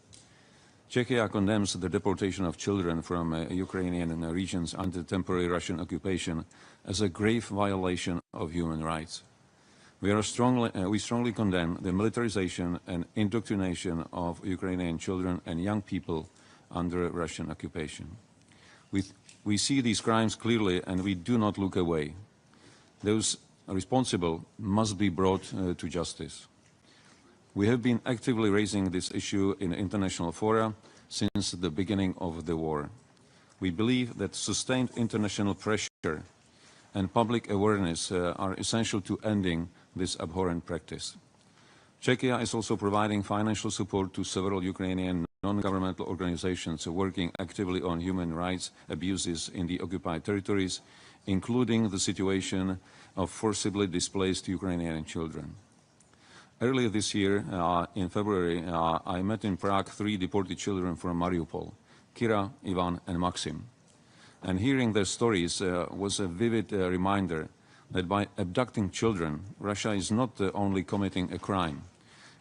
Czechia condemns the deportation of children from Ukrainian regions under temporary Russian occupation as a grave violation of human rights. We strongly condemn the militarization and indoctrination of Ukrainian children and young people under Russian occupation. We see these crimes clearly and we do not look away. Those responsible must be brought to justice. We have been actively raising this issue in international fora since the beginning of the war. We believe that sustained international pressure and public awareness are essential to ending this abhorrent practice. Czechia is also providing financial support to several Ukrainian non-governmental organizations working actively on human rights abuses in the occupied territories, including the situation of forcibly displaced Ukrainian children. Earlier this year, in February, I met in Prague 3 deported children from Mariupol, Kira, Ivan, and Maxim. And hearing their stories was a vivid reminder that by abducting children, Russia is not only committing a crime,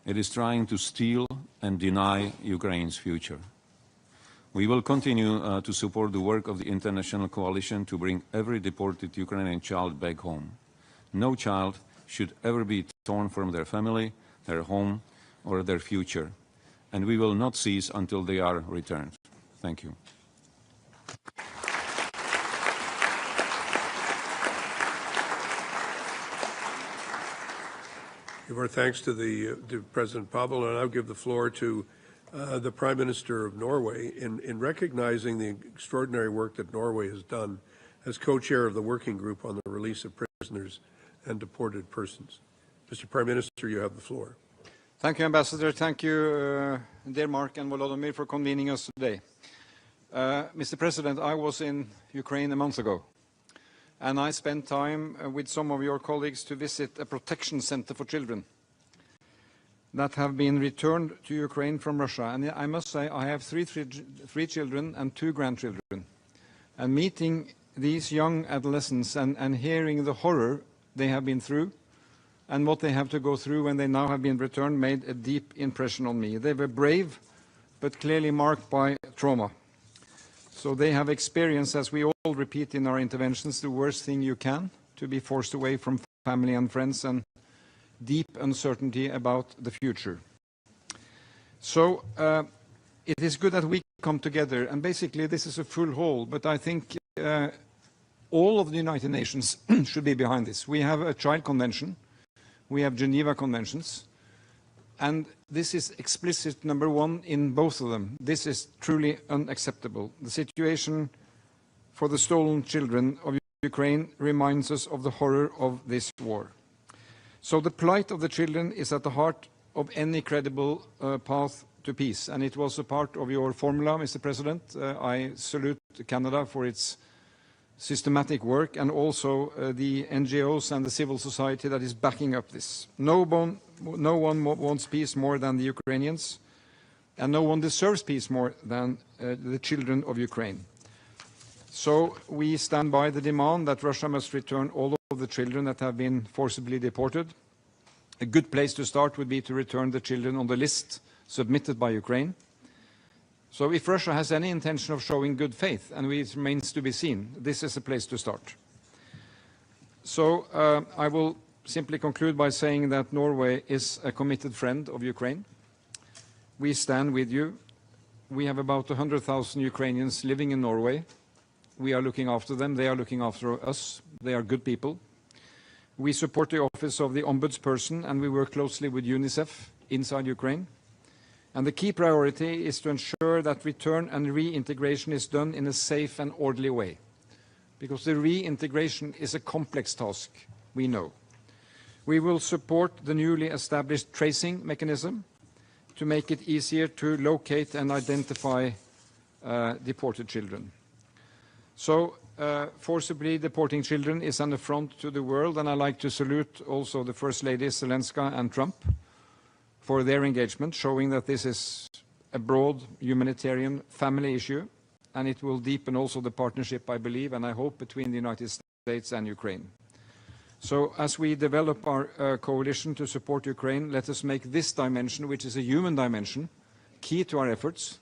it is trying to steal and deny Ukraine's future. We will continue to support the work of the international coalition to bring every deported Ukrainian child back home. No child should ever be torn from their family, their home, or their future, and we will not cease until they are returned. Thank you. Give our thanks to President Pavel, and I'll give the floor to the Prime Minister of Norway in recognizing the extraordinary work that Norway has done as co-chair of the working group on the release of prisoners and deported persons. Mr. Prime Minister, you have the floor. Thank you, Ambassador. Thank you, dear Mark and Volodymyr, for convening us today. Mr. President, I was in Ukraine a month ago, and I spent time with some of your colleagues to visit a protection center for children. that have been returned to Ukraine from Russia. And I must say, I have three children and 2 grandchildren. And meeting these young adolescents and hearing the horror they have been through and what they have to go through when they now have been returned made a deep impression on me. They were brave, but clearly marked by trauma. So they have experienced, as we all repeat in our interventions, the worst thing you can, to be forced away from family and friends and deep uncertainty about the future. So it is good that we come together, and basically this is a full hall, but I think all of the United Nations should be behind this. We have a Child Convention, we have Geneva Conventions, and this is explicit number 1 in both of them. This is truly unacceptable. The situation for the stolen children of Ukraine reminds us of the horror of this war. So the plight of the children is at the heart of any credible path to peace, and it was a part of your formula, Mr. President. I salute Canada for its systematic work and also the NGOs and the civil society that is backing up this. No one wants peace more than the Ukrainians, and no one deserves peace more than the children of Ukraine. So we stand by the demand that Russia must return all of the children that have been forcibly deported. A good place to start would be to return the children on the list submitted by Ukraine. So if Russia has any intention of showing good faith, and it remains to be seen, this is a place to start. So I will simply conclude by saying that Norway is a committed friend of Ukraine. We stand with you. We have about 100,000 Ukrainians living in Norway. We are looking after them. They are looking after us. They are good people. We support the office of the ombudsperson, and we work closely with UNICEF inside Ukraine. And the key priority is to ensure that return and reintegration is done in a safe and orderly way, because the reintegration is a complex task, we know. We will support the newly established tracing mechanism to make it easier to locate and identify deported children. So forcibly deporting children is an affront to the world, and I'd like to salute also the First Ladies Zelenskiy and Trump for their engagement, showing that this is a broad humanitarian family issue, and it will deepen also the partnership, I believe, and I hope, between the United States and Ukraine. So as we develop our coalition to support Ukraine, let us make this dimension, which is a human dimension, key to our efforts.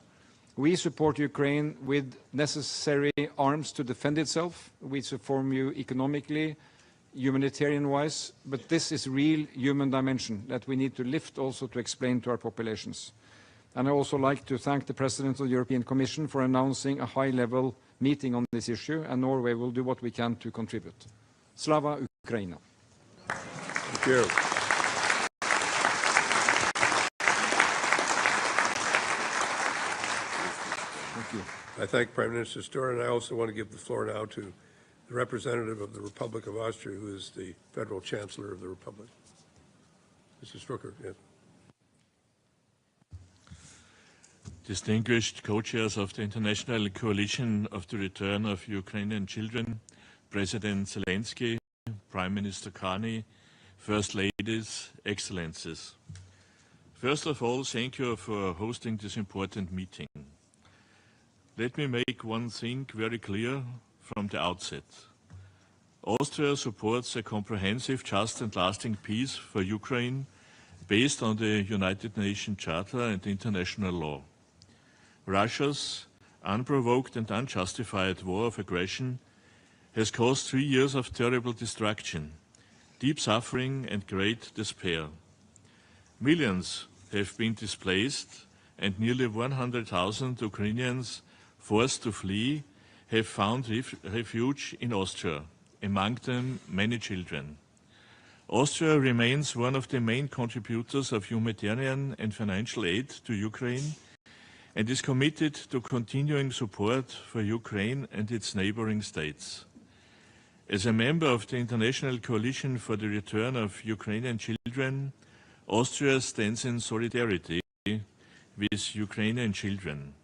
We support Ukraine with necessary arms to defend itself. We support you economically, humanitarian-wise, but this is real human dimension that we need to lift also to explain to our populations. And I also like to thank the President of the European Commission for announcing a high-level meeting on this issue, and Norway will do what we can to contribute. Slava Ukraina. Thank you. Thank you. I thank Prime Minister Sture, and I also want to give the floor now to the representative of the Republic of Austria, who is the Federal Chancellor of the Republic. Mr. Strucker, yes. Distinguished co-chairs of the International Coalition of the Return of Ukrainian Children, President Zelensky, Prime Minister Carney, First Ladies, Excellencies. First of all, thank you for hosting this important meeting. Let me make one thing very clear from the outset. Austria supports a comprehensive, just and lasting peace for Ukraine based on the United Nations Charter and international law. Russia's unprovoked and unjustified war of aggression has caused 3 years of terrible destruction, deep suffering and great despair. Millions have been displaced, and nearly 100,000 Ukrainians forced to flee have found refuge in Austria, among them many children. Austria remains one of the main contributors of humanitarian and financial aid to Ukraine and is committed to continuing support for Ukraine and its neighboring states. As a member of the International Coalition for the Return of Ukrainian Children, Austria stands in solidarity with Ukrainian children.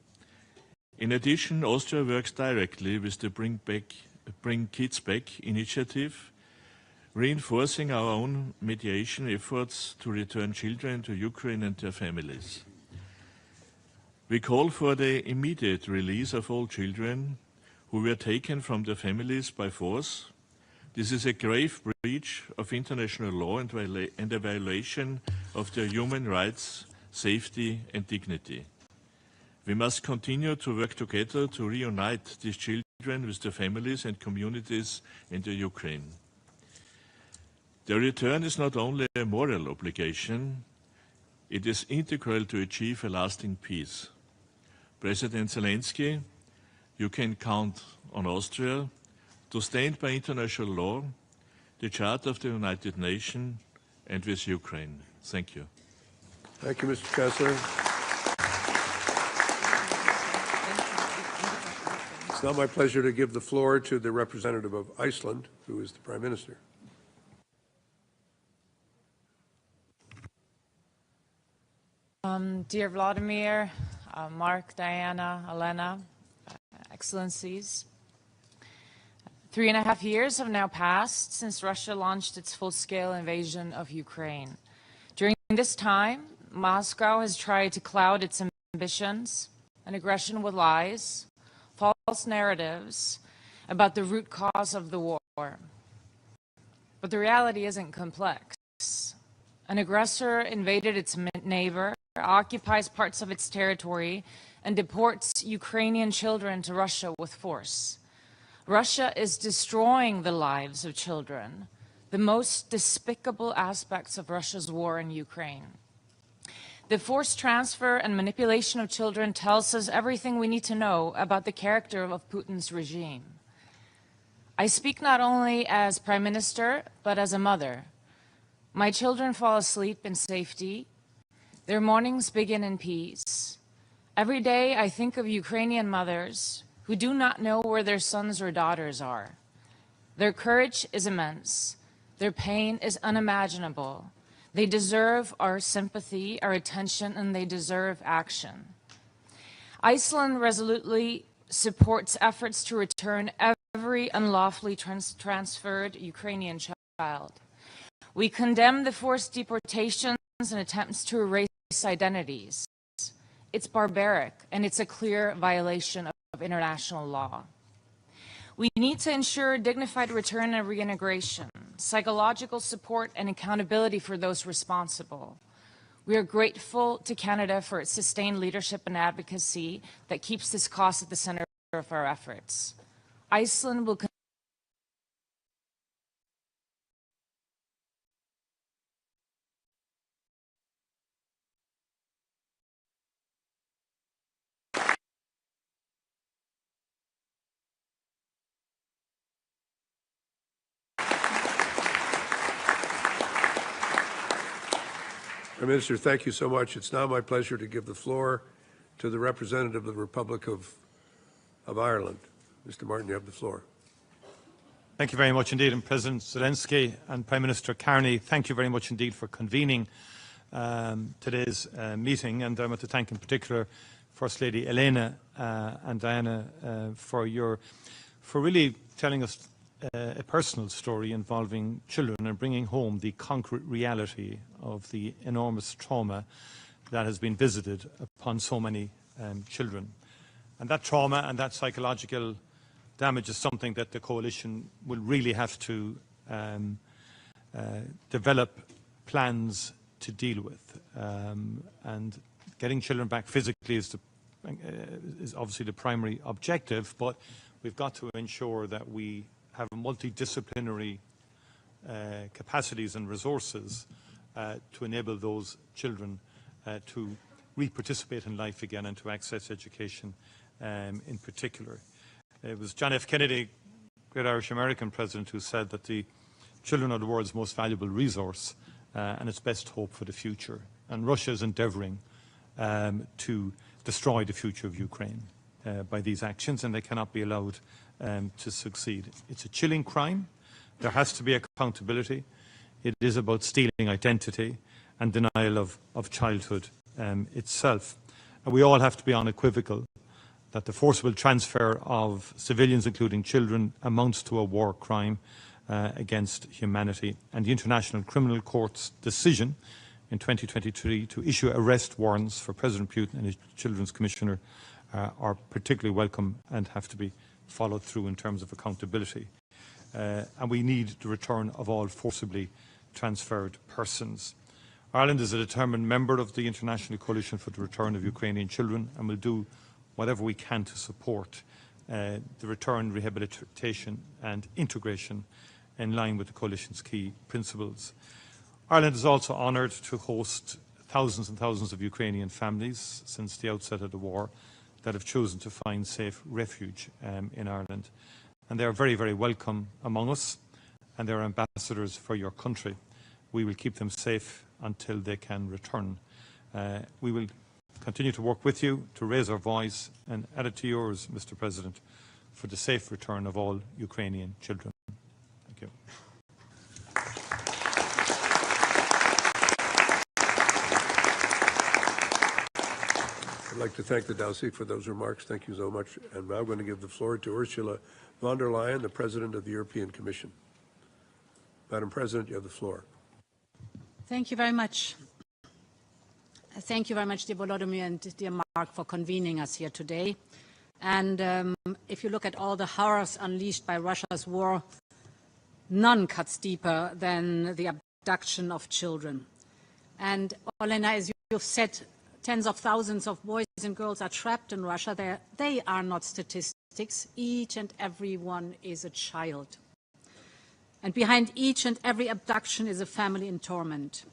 In addition, Austria works directly with the Bring Kids Back initiative, reinforcing our own mediation efforts to return children to Ukraine and their families. We call for the immediate release of all children who were taken from their families by force. This is a grave breach of international law and a violation of their human rights, safety and dignity. We must continue to work together to reunite these children with their families and communities in the Ukraine. Their return is not only a moral obligation, it is integral to achieve a lasting peace. President Zelensky, you can count on Austria to stand by international law, the Charter of the United Nations, and with Ukraine. Thank you. Thank you, Mr. Chancellor. It's now my pleasure to give the floor to the representative of Iceland, who is the Prime Minister. Dear Vladimir, Mark, Diana, Elena, Excellencies, 3.5 years have now passed since Russia launched its full-scale invasion of Ukraine. During this time, Moscow has tried to cloud its ambitions and aggression with lies, false narratives about the root cause of the war. But the reality isn't complex. An aggressor invaded its neighbor, occupies parts of its territory, and deports Ukrainian children to Russia with force. Russia is destroying the lives of children, the most despicable aspects of Russia's war in Ukraine. The forced transfer and manipulation of children tells us everything we need to know about the character of Putin's regime. I speak not only as Prime Minister, but as a mother. My children fall asleep in safety. Their mornings begin in peace. Every day I think of Ukrainian mothers who do not know where their sons or daughters are. Their courage is immense. Their pain is unimaginable. They deserve our sympathy, our attention, and they deserve action. Iceland resolutely supports efforts to return every unlawfully transferred Ukrainian child. We condemn the forced deportations and attempts to erase identities. It's barbaric, and it's a clear violation of international law. We need to ensure dignified return and reintegration, psychological support and accountability for those responsible. We are grateful to Canada for its sustained leadership and advocacy that keeps this cause at the center of our efforts. Iceland will Prime Minister, thank you so much. It's now my pleasure to give the floor to the representative of the Republic of Ireland. Mr. Martin, you have the floor. Thank you very much indeed. And President Zelensky and Prime Minister Carney, thank you very much indeed for convening today's meeting. And I want to thank in particular First Lady Elena and Diana for really telling us a personal story involving children and bringing home the concrete reality of the enormous trauma that has been visited upon so many children. And that trauma and that psychological damage is something that the coalition will really have to develop plans to deal with. And getting children back physically is obviously the primary objective, but we've got to ensure that we have multidisciplinary capacities and resources to enable those children to re-participate in life again and to access education in particular. It was John F. Kennedy, great Irish-American president, who said that the children are the world's most valuable resource and its best hope for the future. And Russia is endeavouring to destroy the future of Ukraine by these actions, and they cannot be allowed to succeed. It's a chilling crime. There has to be accountability. It is about stealing identity and denial of childhood itself. And we all have to be unequivocal that the forcible transfer of civilians, including children, amounts to a war crime, against humanity. And the International Criminal Court's decision in 2023 to issue arrest warrants for President Putin and his Children's Commissioner are particularly welcome and have to be followed through in terms of accountability. And we need the return of all forcibly transferred persons. Ireland is a determined member of the International Coalition for the Return of Ukrainian Children and will do whatever we can to support the return, rehabilitation and integration in line with the Coalition's key principles. Ireland is also honoured to host thousands and thousands of Ukrainian families since the outset of the war that have chosen to find safe refuge in Ireland. And they are very, very welcome among us, and they are ambassadors for your country. We will keep them safe until they can return. We will continue to work with you to raise our voice and add it to yours, Mr. President, for the safe return of all Ukrainian children. Thank you. I'd like to thank the Dowsy for those remarks. Thank you so much. And now I'm going to give the floor to Ursula von der Leyen, the President of the European Commission. Madam President, you have the floor. Thank you very much. Thank you very much, dear Volodymyr and dear Mark, for convening us here today. And if you look at all the horrors unleashed by Russia's war, none cuts deeper than the abduction of children. And Olena, as you've said, tens of thousands of boys and girls are trapped in Russia. They are not statistics. Each and every one is a child. And behind each and every abduction is a family in torment.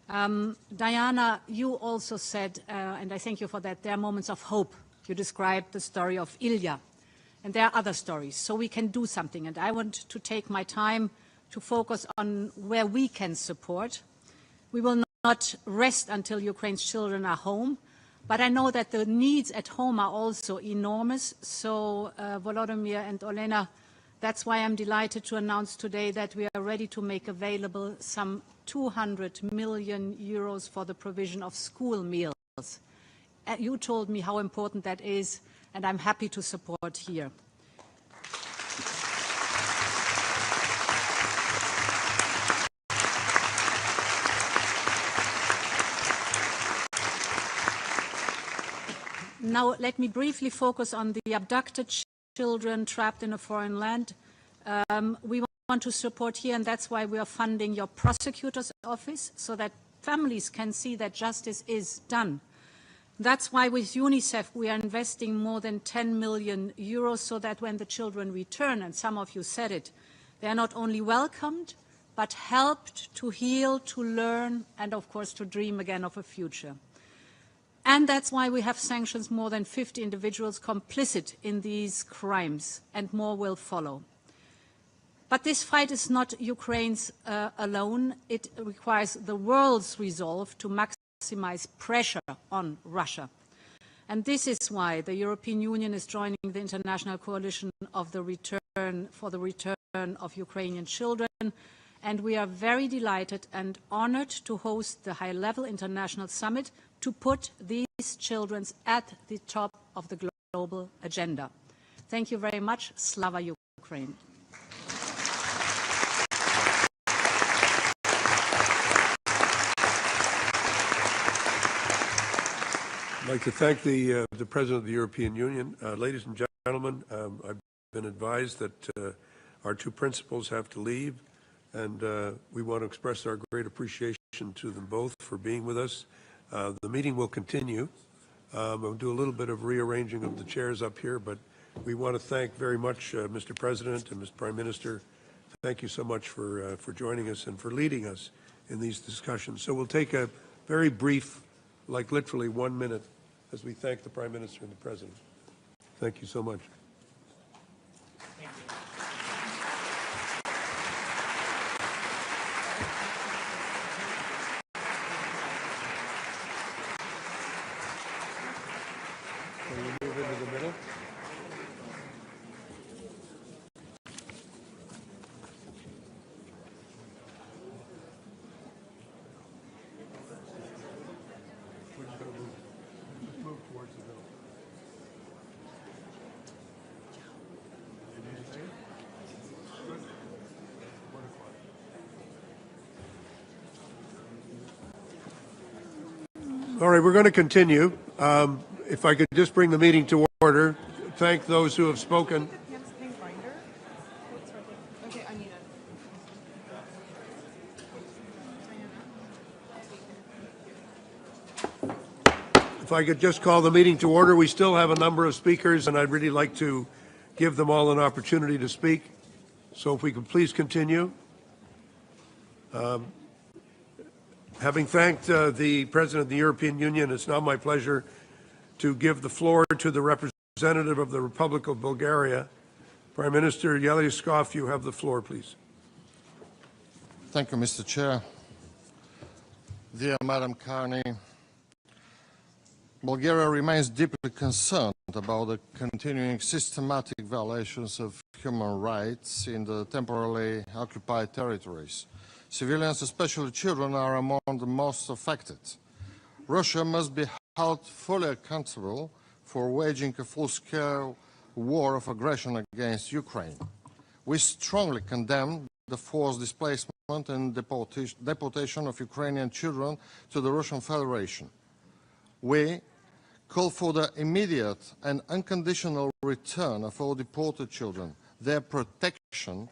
Diana, you also said, and I thank you for that, there are moments of hope. You described the story of Ilya, and there are other stories, so we can do something. And I want to take my time to focus on where we can support. We will not rest until Ukraine's children are home, but I know that the needs at home are also enormous. So, Volodymyr and Olena, that's why I'm delighted to announce today that we are ready to make available some 200 million euros for the provision of school meals. You told me how important that is, and I'm happy to support here. Now, let me briefly focus on the abducted children trapped in a foreign land. We want to support here, and that's why we are funding your prosecutor's office, so that families can see that justice is done. That's why with UNICEF we are investing more than 10 million euros so that when the children return, and some of you said it, they are not only welcomed, but helped to heal, to learn, and of course to dream again of a future. And that's why we have sanctioned more than 50 individuals complicit in these crimes, and more will follow. But this fight is not Ukraine's alone. It requires the world's resolve to maximize pressure on Russia. And this is why the European Union is joining the International Coalition of the Return of Ukrainian Children. And we are very delighted and honored to host the high-level international summit to put these children at the top of the global agenda. Thank you very much. Slava Ukraine. I'd like to thank the President of the European Union. Ladies and gentlemen, I've been advised that our two principals have to leave, and we want to express our great appreciation to them both for being with us. The meeting will continue. We'll do a little bit of rearranging of the chairs up here, but we want to thank very much Mr. President and Mr. Prime Minister. Thank you so much for joining us and for leading us in these discussions. So we'll take a very brief, like literally 1 minute, as we thank the Prime Minister and the President. Thank you so much. Can we move into the middle? Move towards the middle. Good. All right, we're going to continue. If I could just bring the meeting to order, thank those who have spoken. If I could just call the meeting to order, we still have a number of speakers, and I'd really like to give them all an opportunity to speak. So if we could please continue. Having thanked the President of the European Union, it's now my pleasure to give the floor to the representative of the Republic of Bulgaria. Prime Minister Zelenskiy, you have the floor, please. Thank you, Mr. Chair. Dear Madam Carney, Bulgaria remains deeply concerned about the continuing systematic violations of human rights in the temporarily occupied territories. Civilians, especially children, are among the most affected. Russia must be held fully accountable for waging a full-scale war of aggression against Ukraine. We strongly condemn the forced displacement and deportation of Ukrainian children to the Russian Federation. We call for the immediate and unconditional return of all deported children. Their protection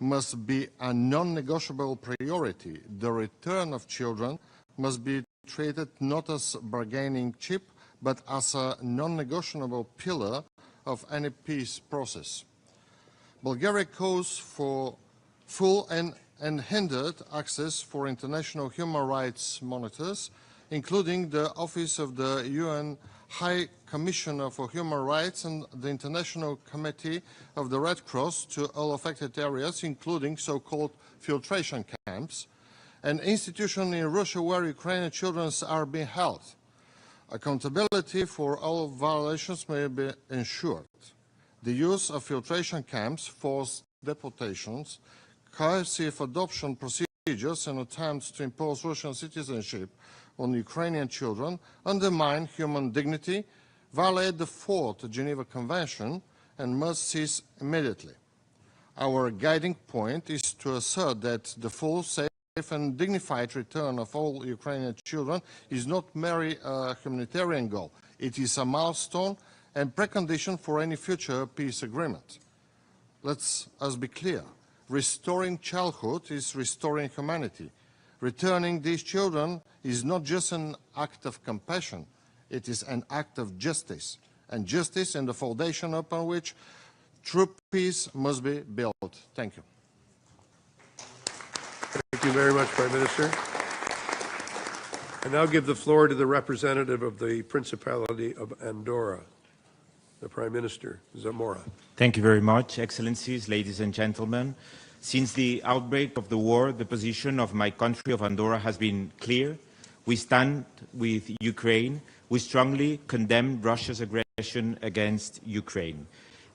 must be a non-negotiable priority. The return of children must be treated not as a bargaining chip, but as a non-negotiable pillar of any peace process. Bulgaria calls for full and unhindered access for international human rights monitors, including the Office of the UN High Commissioner for Human Rights and the International Committee of the Red Cross to all affected areas, including so-called filtration camps, an institution in Russia where Ukrainian children are being held. Accountability for all violations may be ensured. The use of filtration camps, forced deportations, coercive adoption procedures and attempts to impose Russian citizenship on Ukrainian children undermine human dignity, violate the Fourth Geneva Convention, and must cease immediately. Our guiding point is to assert that the full, safe and dignified return of all Ukrainian children is not merely a humanitarian goal. It is a milestone and precondition for any future peace agreement. Let us be clear. Restoring childhood is restoring humanity. Returning these children is not just an act of compassion, it is an act of justice, and justice is the foundation upon which true peace must be built. Thank you. Thank you very much, Prime Minister. I now give the floor to the representative of the Principality of Andorra, the Prime Minister, Zamora. Thank you very much, Excellencies, ladies and gentlemen. Since the outbreak of the war, the position of my country of Andorra has been clear. We stand with Ukraine. We strongly condemn Russia's aggression against Ukraine.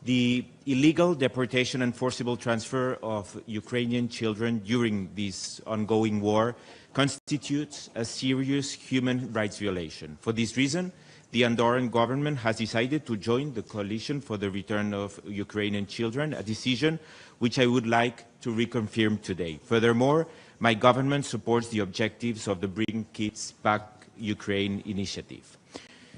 The illegal deportation and forcible transfer of Ukrainian children during this ongoing war constitutes a serious human rights violation. For this reason, the Andorran government has decided to join the coalition for the return of Ukrainian children, a decision which I would like to reconfirm today. Furthermore, my government supports the objectives of the Bring Kids Back Ukraine initiative.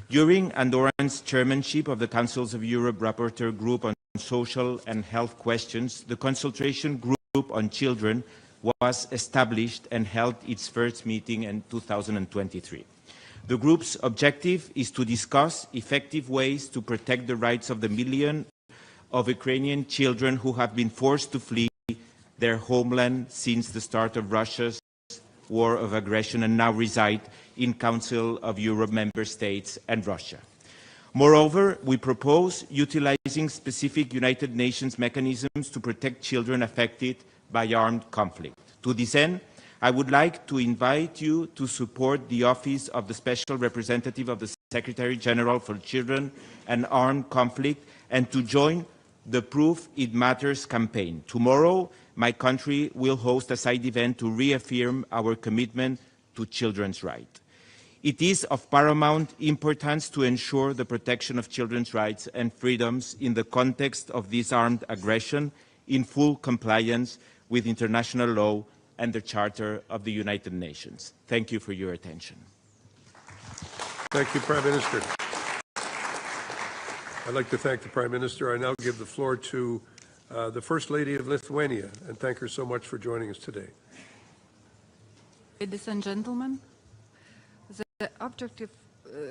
During Andorran's chairmanship of the Councils of Europe Rapporteur Group on Social and Health Questions, the consultation group on children was established and held its first meeting in 2023. The group's objective is to discuss effective ways to protect the rights of the million of Ukrainian children who have been forced to flee their homeland since the start of Russia's war of aggression and now reside in Council of Europe member states and Russia. Moreover, we propose utilizing specific United Nations mechanisms to protect children affected by armed conflict. To this end, I would like to invite you to support the Office of the Special Representative of the Secretary General for Children and Armed Conflict and to join the Proof It Matters campaign. Tomorrow, my country will host a side event to reaffirm our commitment to children's rights. It is of paramount importance to ensure the protection of children's rights and freedoms in the context of this armed aggression in full compliance with international law and the Charter of the United Nations. Thank you for your attention. Thank you, Prime Minister. I'd like to thank the Prime Minister. I now give the floor to the First Lady of Lithuania and thank her so much for joining us today. Ladies and gentlemen, the objective,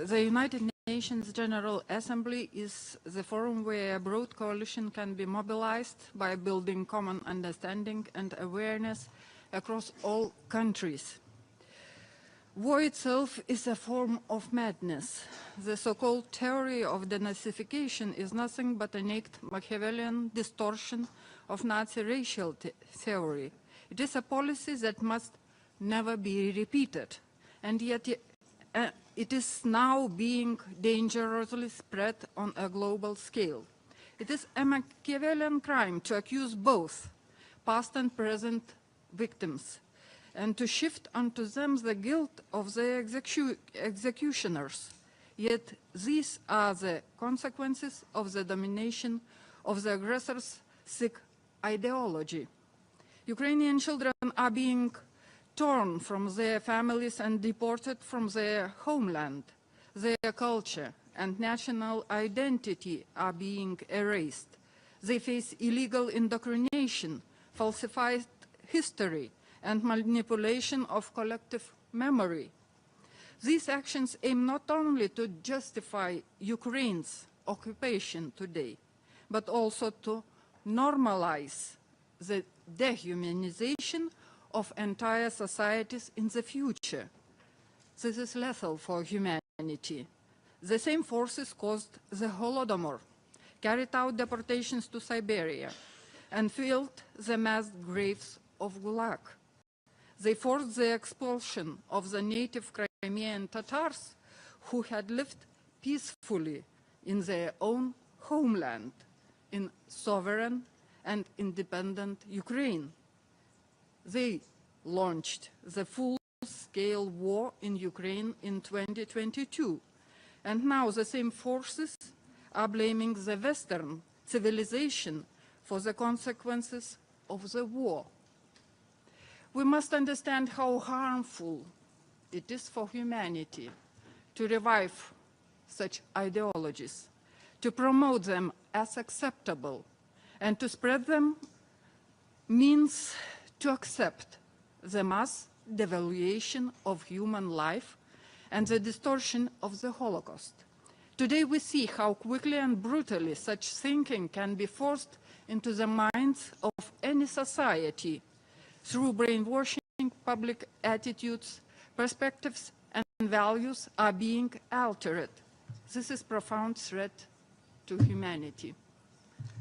the United Nations General Assembly is the forum where a broad coalition can be mobilized by building common understanding and awareness across all countries. War itself is a form of madness. The so-called theory of denazification is nothing but an innate Machiavellian distortion of Nazi racial theory. It is a policy that must never be repeated, and yet it is now being dangerously spread on a global scale. It is a Machiavellian crime to accuse both past and present victims, and to shift onto them the guilt of the executioners. Yet these are the consequences of the domination of the aggressor's sick ideology. Ukrainian children are being torn from their families and deported from their homeland. Their culture and national identity are being erased. They face illegal indoctrination, falsified history, and manipulation of collective memory. These actions aim not only to justify Ukraine's occupation today, but also to normalize the dehumanization of entire societies in the future. This is lethal for humanity. The same forces caused the Holodomor, carried out deportations to Siberia, and filled the mass graves of Gulag. They forced the expulsion of the native Crimean Tatars who had lived peacefully in their own homeland, in sovereign and independent Ukraine. They launched the full-scale war in Ukraine in 2022, and now the same forces are blaming the Western civilization for the consequences of the war. We must understand how harmful it is for humanity to revive such ideologies, to promote them as acceptable, and to spread them means to accept the mass devaluation of human life and the distortion of the Holocaust. Today we see how quickly and brutally such thinking can be forced into the minds of any society through brainwashing. Public attitudes, perspectives, and values are being altered. This is a profound threat to humanity.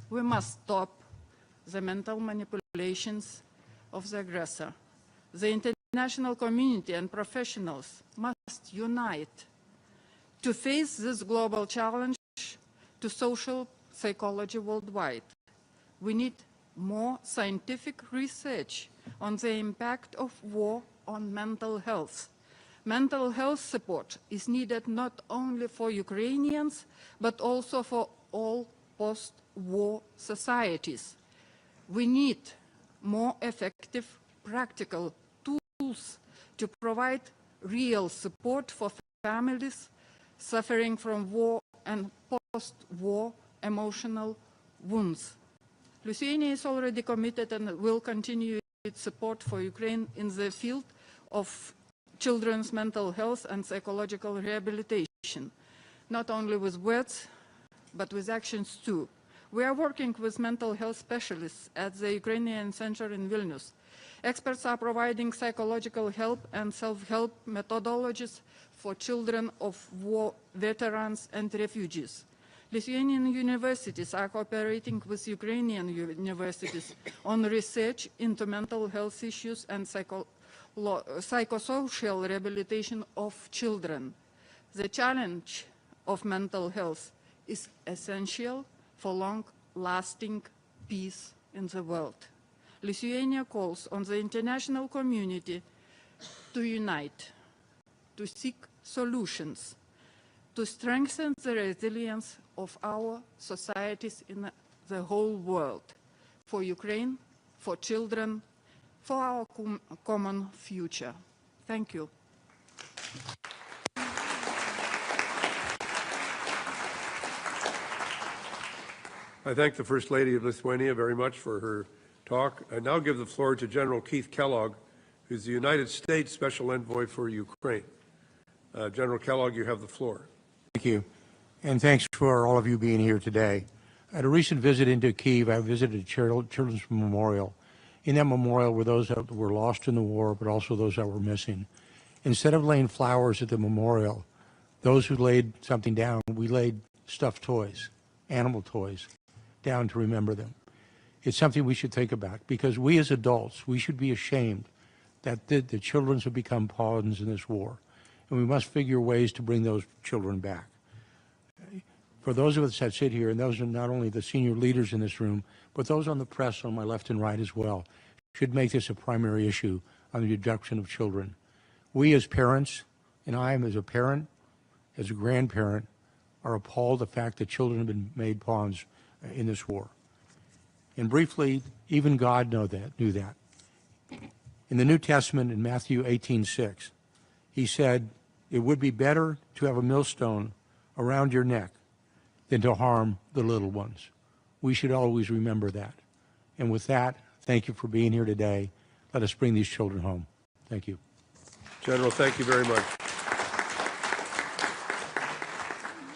We must stop the mental manipulations of the aggressor. The international community and professionals must unite to face this global challenge to social psychology worldwide. We need more scientific research on the impact of war on mental health. Mental health support is needed not only for Ukrainians, but also for all post-war societies. We need more effective practical tools to provide real support for families suffering from war and post-war emotional wounds. Lithuania is already committed and will continue its support for Ukraine in the field of children's mental health and psychological rehabilitation, not only with words, but with actions too. We are working with mental health specialists at the Ukrainian Center in Vilnius. Experts are providing psychological help and self-help methodologies for children of war veterans and refugees. Lithuanian universities are cooperating with Ukrainian universities on research into mental health issues and psychosocial rehabilitation of children. The challenge of mental health is essential for long-lasting peace in the world. Lithuania calls on the international community to unite, to seek solutions, to strengthen the resilience of our societies in the whole world, for Ukraine, for children, for our common future. Thank you. I thank the First Lady of Lithuania very much for her talk. I now give the floor to General Keith Kellogg, who's the United States Special Envoy for Ukraine. General Kellogg, you have the floor. Thank you, and thanks for all of you being here today. At a recent visit into Kyiv, I visited a children's memorial. In that memorial were those that were lost in the war, but also those that were missing. Instead of laying flowers at the memorial, those who laid something down, we laid stuffed toys, animal toys, down to remember them. It's something we should think about, because we as adults, we should be ashamed that the children have become pawns in this war. And we must figure ways to bring those children back. For those of us that sit here, and those are not only the senior leaders in this room, but those on the press on my left and right as well, should make this a primary issue on the abduction of children. We as parents, and I am as a parent, as a grandparent, are appalled at the fact that children have been made pawns in this war. And briefly, even God knew that. In the New Testament, in Matthew 18:6, he said, "It would be better to have a millstone around your neck than to harm the little ones." We should always remember that. And with that, thank you for being here today. Let us bring these children home. Thank you. General, thank you very much.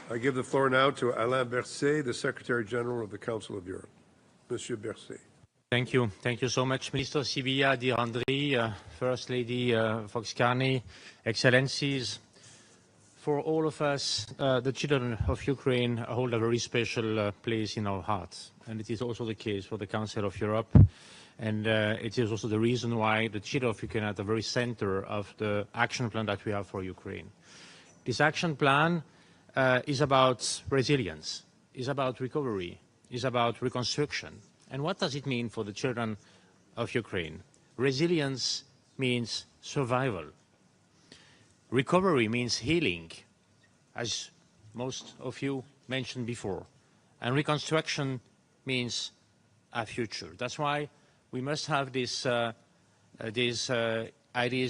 I give the floor now to Alain Berset, the Secretary General of the Council of Europe. Monsieur Berset. Thank you. Thank you so much, Minister Sibilla, dear Andriy, First Lady Fox Carney, Excellencies. For all of us, the children of Ukraine hold a very special place in our hearts. And it is also the case for the Council of Europe. And it is also the reason why the children of Ukraine are at the very center of the action plan that we have for Ukraine. This action plan is about resilience, is about recovery, is about reconstruction. And what does it mean for the children of Ukraine? Resilience means survival. Recovery means healing, as most of you mentioned before. And reconstruction means a future. That's why we must have these ideas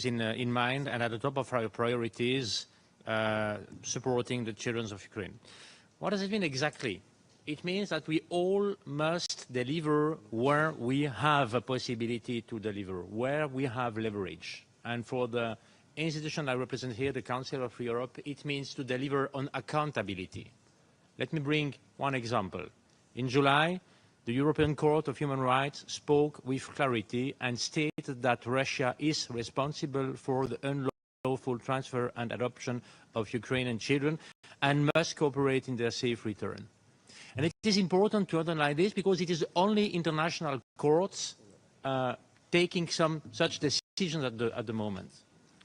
in mind, and at the top of our priorities, supporting the children of Ukraine. What does it mean exactly? It means that we all must deliver where we have a possibility to deliver, where we have leverage. And for the institution I represent here, the Council of Europe, it means to deliver on accountability. Let me bring one example. In July, the European Court of Human Rights spoke with clarity and stated that Russia is responsible for the unlawful transfer and adoption of Ukrainian children and must cooperate in their safe return. And it is important to underline this because it is only international courts taking some such decisions at the moment.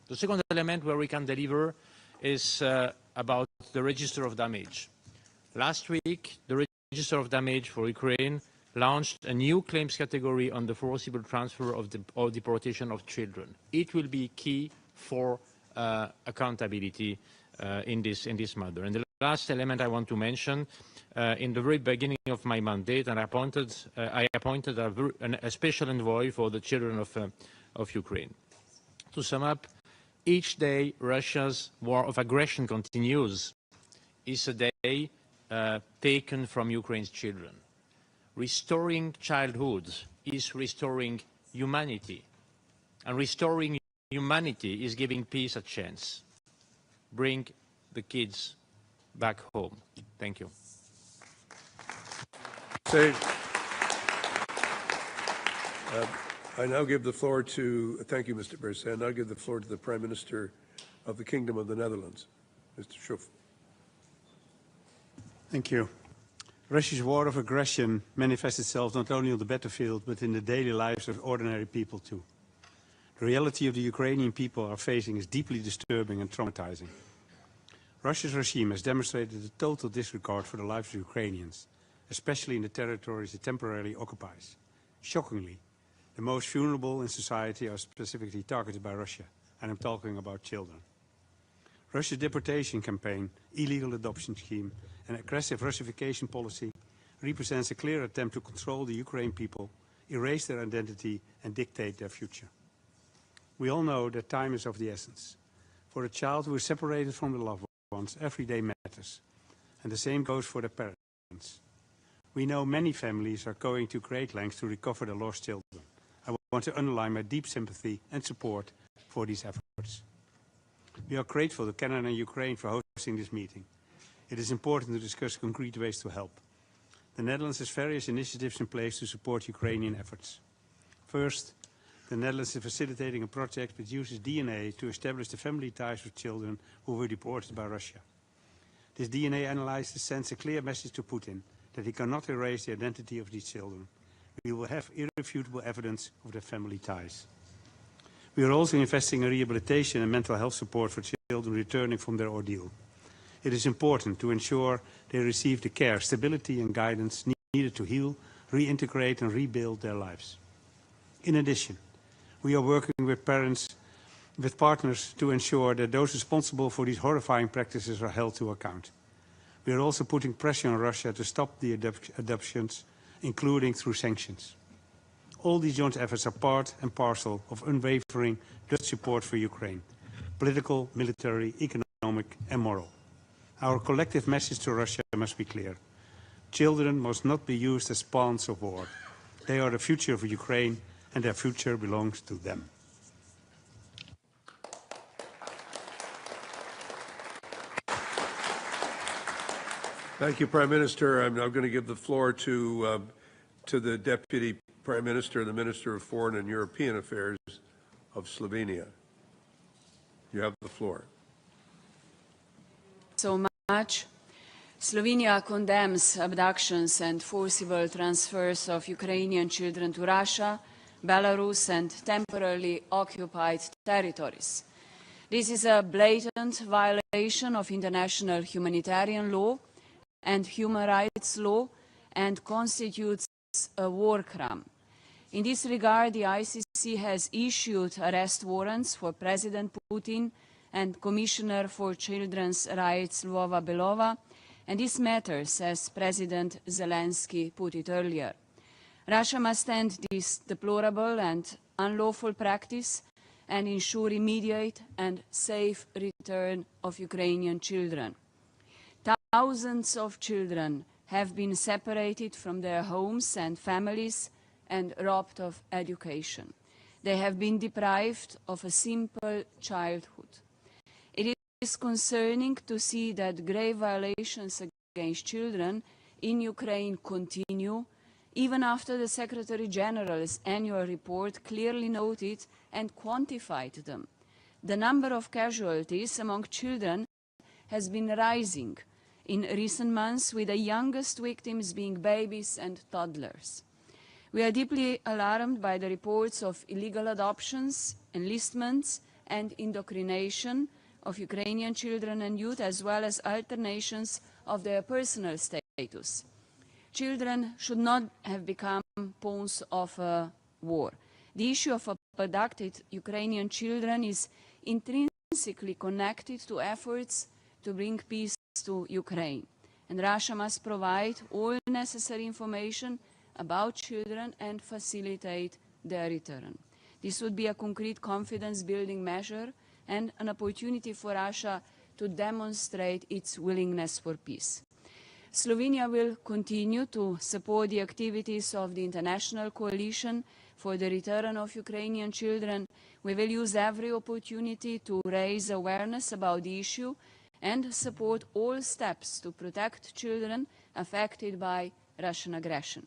The second element where we can deliver is about the register of damage. Last week, the register of damage for Ukraine launched a new claims category on the forcible transfer or deportation of children. It will be key for accountability in this matter. And the last element I want to mention, in the very beginning of my mandate, and I appointed a special envoy for the children of Ukraine. To sum up, each day Russia's war of aggression continues is a day taken from Ukraine's children. Restoring childhood is restoring humanity, and restoring humanity is giving peace a chance. Bring the kids back home. Thank you. I now give the floor to, thank you, Mr. Berset. I now give the floor to the Prime Minister of the Kingdom of the Netherlands, Mr. Schoof. Thank you. Russia's war of aggression manifests itself not only on the battlefield, but in the daily lives of ordinary people too. The reality of the Ukrainian people are facing is deeply disturbing and traumatizing. Russia's regime has demonstrated a total disregard for the lives of Ukrainians, especially in the territories it temporarily occupies. Shockingly, the most vulnerable in society are specifically targeted by Russia, and I'm talking about children. Russia's deportation campaign, illegal adoption scheme, and aggressive Russification policy represents a clear attempt to control the Ukrainian people, erase their identity, and dictate their future. We all know that time is of the essence. For a child who is separated from the loved ones, every day matters, and the same goes for their parents. We know many families are going to great lengths to recover their lost children. I want to underline my deep sympathy and support for these efforts. We are grateful to Canada and Ukraine for hosting this meeting. It is important to discuss concrete ways to help. The Netherlands has various initiatives in place to support Ukrainian efforts. First, the Netherlands is facilitating a project which uses DNA to establish the family ties of children who were deported by Russia. This DNA analysis sends a clear message to Putin that he cannot erase the identity of these children. We will have irrefutable evidence of their family ties. We are also investing in rehabilitation and mental health support for children returning from their ordeal. It is important to ensure they receive the care, stability and guidance needed to heal, reintegrate and rebuild their lives. In addition, we are working with partners to ensure that those responsible for these horrifying practices are held to account. We are also putting pressure on Russia to stop the adoptions, including through sanctions. All these joint efforts are part and parcel of unwavering Dutch support for Ukraine, political, military, economic and moral. Our collective message to Russia must be clear. Children must not be used as pawns of war. They are the future of Ukraine and their future belongs to them. Thank you, Prime Minister. I'm now going to give the floor to the Deputy Prime Minister and the Minister of Foreign and European Affairs of Slovenia. You have the floor. So much. Slovenia condemns abductions and forcible transfers of Ukrainian children to Russia, Belarus and temporarily occupied territories. This is a blatant violation of international humanitarian law and human rights law and constitutes a war crime. In this regard, the ICC has issued arrest warrants for President Putin and Commissioner for Children's Rights Lvova Belova, and this matters, as President Zelensky put it earlier. Russia must end this deplorable and unlawful practice and ensure immediate and safe return of Ukrainian children. Thousands of children have been separated from their homes and families and robbed of education. They have been deprived of a simple childhood. It is concerning to see that grave violations against children in Ukraine continue, even after the Secretary General's annual report clearly noted and quantified them. The number of casualties among children has been rising in recent months, with the youngest victims being babies and toddlers. We are deeply alarmed by the reports of illegal adoptions, enlistments and indoctrination of Ukrainian children and youth, as well as alternations of their personal status. Children should not have become pawns of a war. The issue of abducted Ukrainian children is intrinsically connected to efforts to bring peace to Ukraine, and Russia must provide all necessary information about children and facilitate their return. This would be a concrete confidence-building measure and an opportunity for Russia to demonstrate its willingness for peace. Slovenia will continue to support the activities of the International Coalition for the Return of Ukrainian Children. We will use every opportunity to raise awareness about the issue and support all steps to protect children affected by Russian aggression.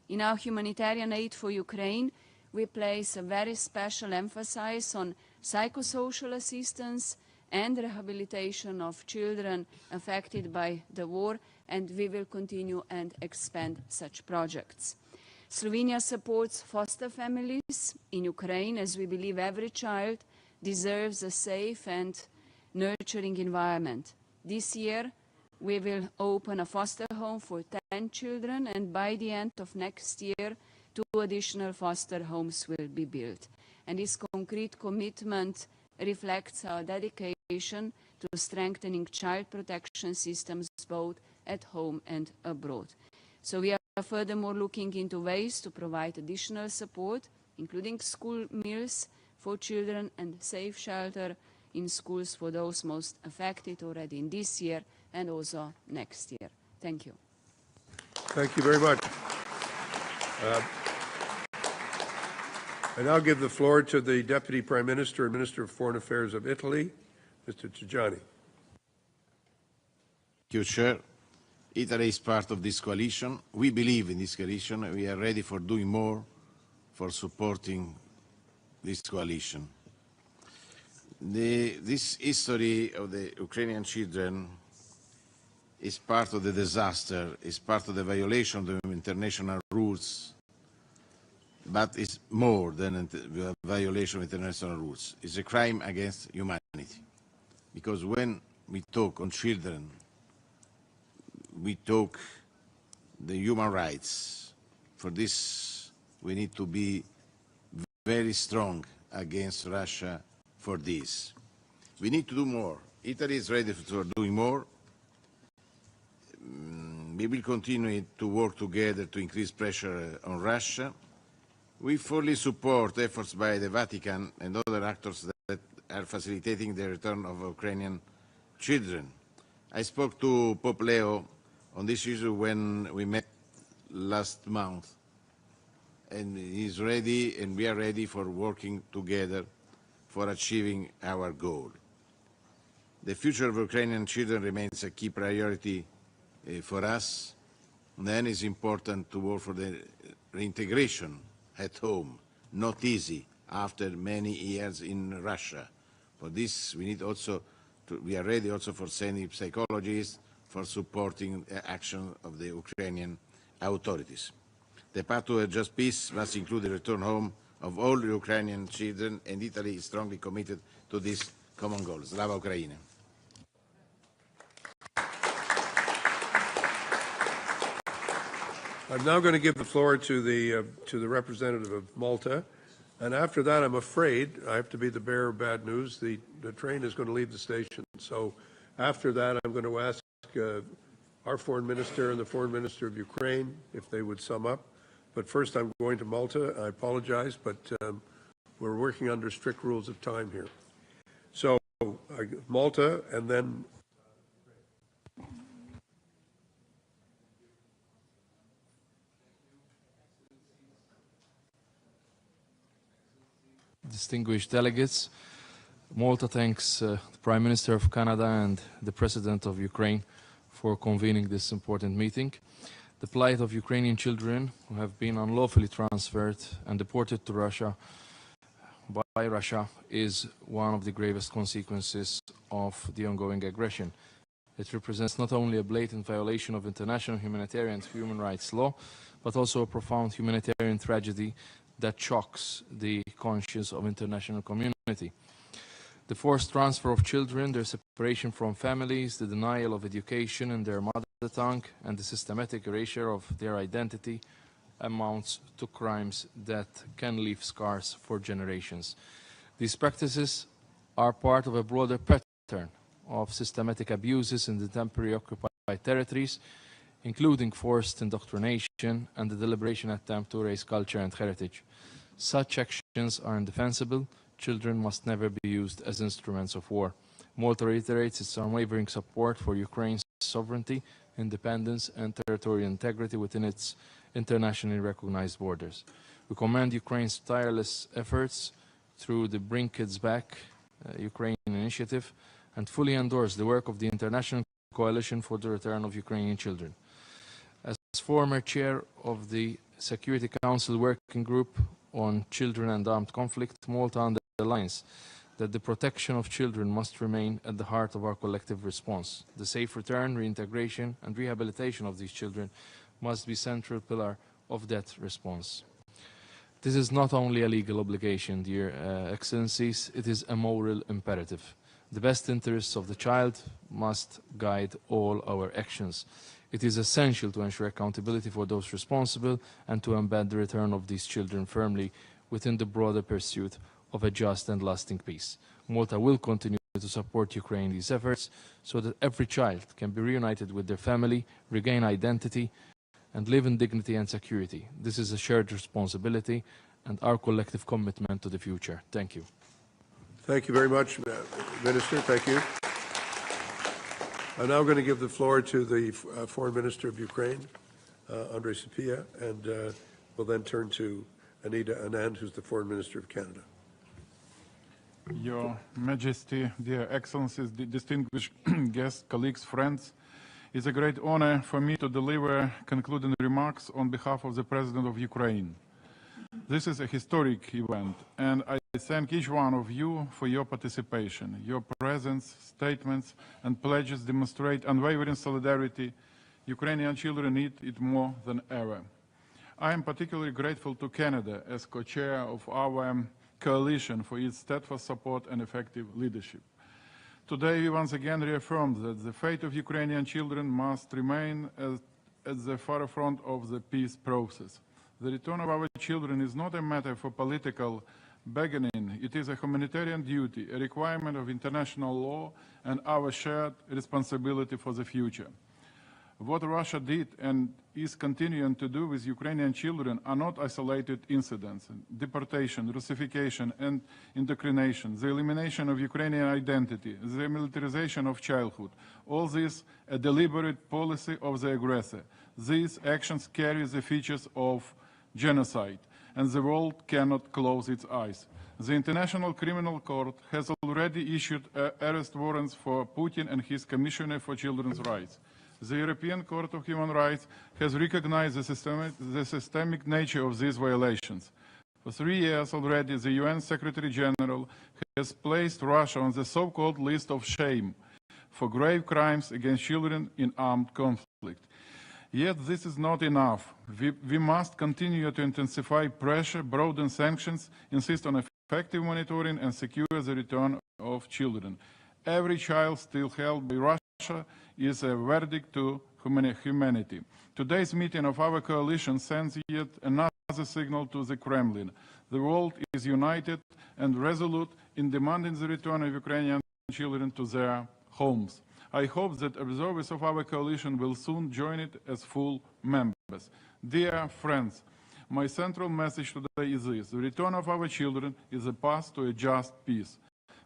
In our humanitarian aid for Ukraine, we place a very special emphasis on psychosocial assistance and rehabilitation of children affected by the war, and we will continue and expand such projects. Slovenia supports foster families in Ukraine, as we believe every child deserves a safe and nurturing environment. This year, we will open a foster home for 10 children, and by the end of next year, 2 additional foster homes will be built. And this concrete commitment reflects our dedication to strengthening child protection systems both at home and abroad. So we are furthermore looking into ways to provide additional support, including school meals for children and safe shelter in schools for those most affected already in this year and also next year. Thank you. Thank you very much. I now give the floor to the Deputy Prime Minister and Minister of Foreign Affairs of Italy, Mr. Tajani. Thank you, Chair. Italy is part of this coalition. We believe in this coalition. We are ready for doing more for supporting this coalition. This history of the Ukrainian children is part of the disaster, is part of the violation of the international rules, but it's more than a violation of international rules. It's a crime against humanity. Because when we talk on children, we talk the human rights. For this, we need to be very strong against Russia for this. We need to do more. Italy is ready for doing more. We will continue to work together to increase pressure on Russia. We fully support efforts by the Vatican and other actors that are facilitating the return of Ukrainian children. I spoke to Pope Leo on this issue when we met last month, and he's ready and we are ready for working together for achieving our goal. The future of Ukrainian children remains a key priority for us. Then it's important to work for the reintegration at home, not easy after many years in Russia. For this, we need also we are ready also for sending psychologists for supporting the action of the Ukrainian authorities. The path to a just peace must include the return home of all Ukrainian children, and Italy is strongly committed to this common goal. Slava Ukraini! I'm now going to give the floor to the representative of Malta, and after that, I'm afraid I have to be the bearer of bad news. The train is going to leave the station. So after that, I'm going to ask our foreign minister and the foreign minister of Ukraine if they would sum up. But first, I'm going to Malta. I apologize, but we're working under strict rules of time here. So Malta, and then. Distinguished delegates, Malta thanks the Prime Minister of Canada and the President of Ukraine for convening this important meeting. The plight of Ukrainian children who have been unlawfully transferred and deported to Russia by Russia is one of the gravest consequences of the ongoing aggression. It represents not only a blatant violation of international humanitarian and human rights law, but also a profound humanitarian tragedy that shocks the conscience of international community. The forced transfer of children, their separation from families, the denial of education in their mother tongue, and the systematic erasure of their identity amounts to crimes that can leave scars for generations. These practices are part of a broader pattern of systematic abuses in the temporarily occupied territories, including forced indoctrination and the deliberate attempt to erase culture and heritage. Such actions are indefensible. Children must never be used as instruments of war. Malta reiterates its unwavering support for Ukraine's sovereignty, independence and territorial integrity within its internationally recognized borders. We commend Ukraine's tireless efforts through the Bring Kids Back Ukraine initiative and fully endorse the work of the International Coalition for the Return of Ukrainian Children. As former chair of the Security Council Working Group on Children and Armed Conflict, Malta underlines that the protection of children must remain at the heart of our collective response. The safe return, reintegration and rehabilitation of these children must be a central pillar of that response. This is not only a legal obligation, dear Excellencies, it is a moral imperative. The best interests of the child must guide all our actions. It is essential to ensure accountability for those responsible and to embed the return of these children firmly within the broader pursuit of a just and lasting peace. Malta will continue to support Ukraine in these efforts so that every child can be reunited with their family, regain identity, and live in dignity and security. This is a shared responsibility and our collective commitment to the future. Thank you. Thank you very much, Minister. Thank you. I'm now going to give the floor to the Foreign Minister of Ukraine, Andrei Sapia, and we'll then turn to Anita Anand, who's the Foreign Minister of Canada. Your Majesty, dear Excellencies, distinguished guests, colleagues, friends, it's a great honor for me to deliver concluding remarks on behalf of the President of Ukraine. This is a historic event, and I thank each one of you for your participation. Your presence, statements, and pledges demonstrate unwavering solidarity. Ukrainian children need it more than ever. I am particularly grateful to Canada as co-chair of our coalition for its steadfast support and effective leadership. Today, we once again reaffirm that the fate of Ukrainian children must remain at the forefront of the peace process. The return of our children is not a matter for political bargaining. It is a humanitarian duty, a requirement of international law, and our shared responsibility for the future. What Russia did and is continuing to do with Ukrainian children are not isolated incidents. Deportation, Russification, and indoctrination, the elimination of Ukrainian identity, the militarization of childhood, all this a deliberate policy of the aggressor. These actions carry the features of genocide, and the world cannot close its eyes. The International Criminal Court has already issued arrest warrants for Putin and his Commissioner for Children's Rights. The European Court of Human Rights has recognized the systemic nature of these violations. For 3 years already, the UN Secretary General has placed Russia on the so-called list of shame for grave crimes against children in armed conflict. Yet this is not enough. We must continue to intensify pressure, broaden sanctions, insist on effective monitoring, and secure the return of children. Every child still held by Russia is a verdict to humanity. Today's meeting of our coalition sends yet another signal to the Kremlin. The world is united and resolute in demanding the return of Ukrainian children to their homes. I hope that observers of our coalition will soon join it as full members. Dear friends, my central message today is this: the return of our children is a path to a just peace.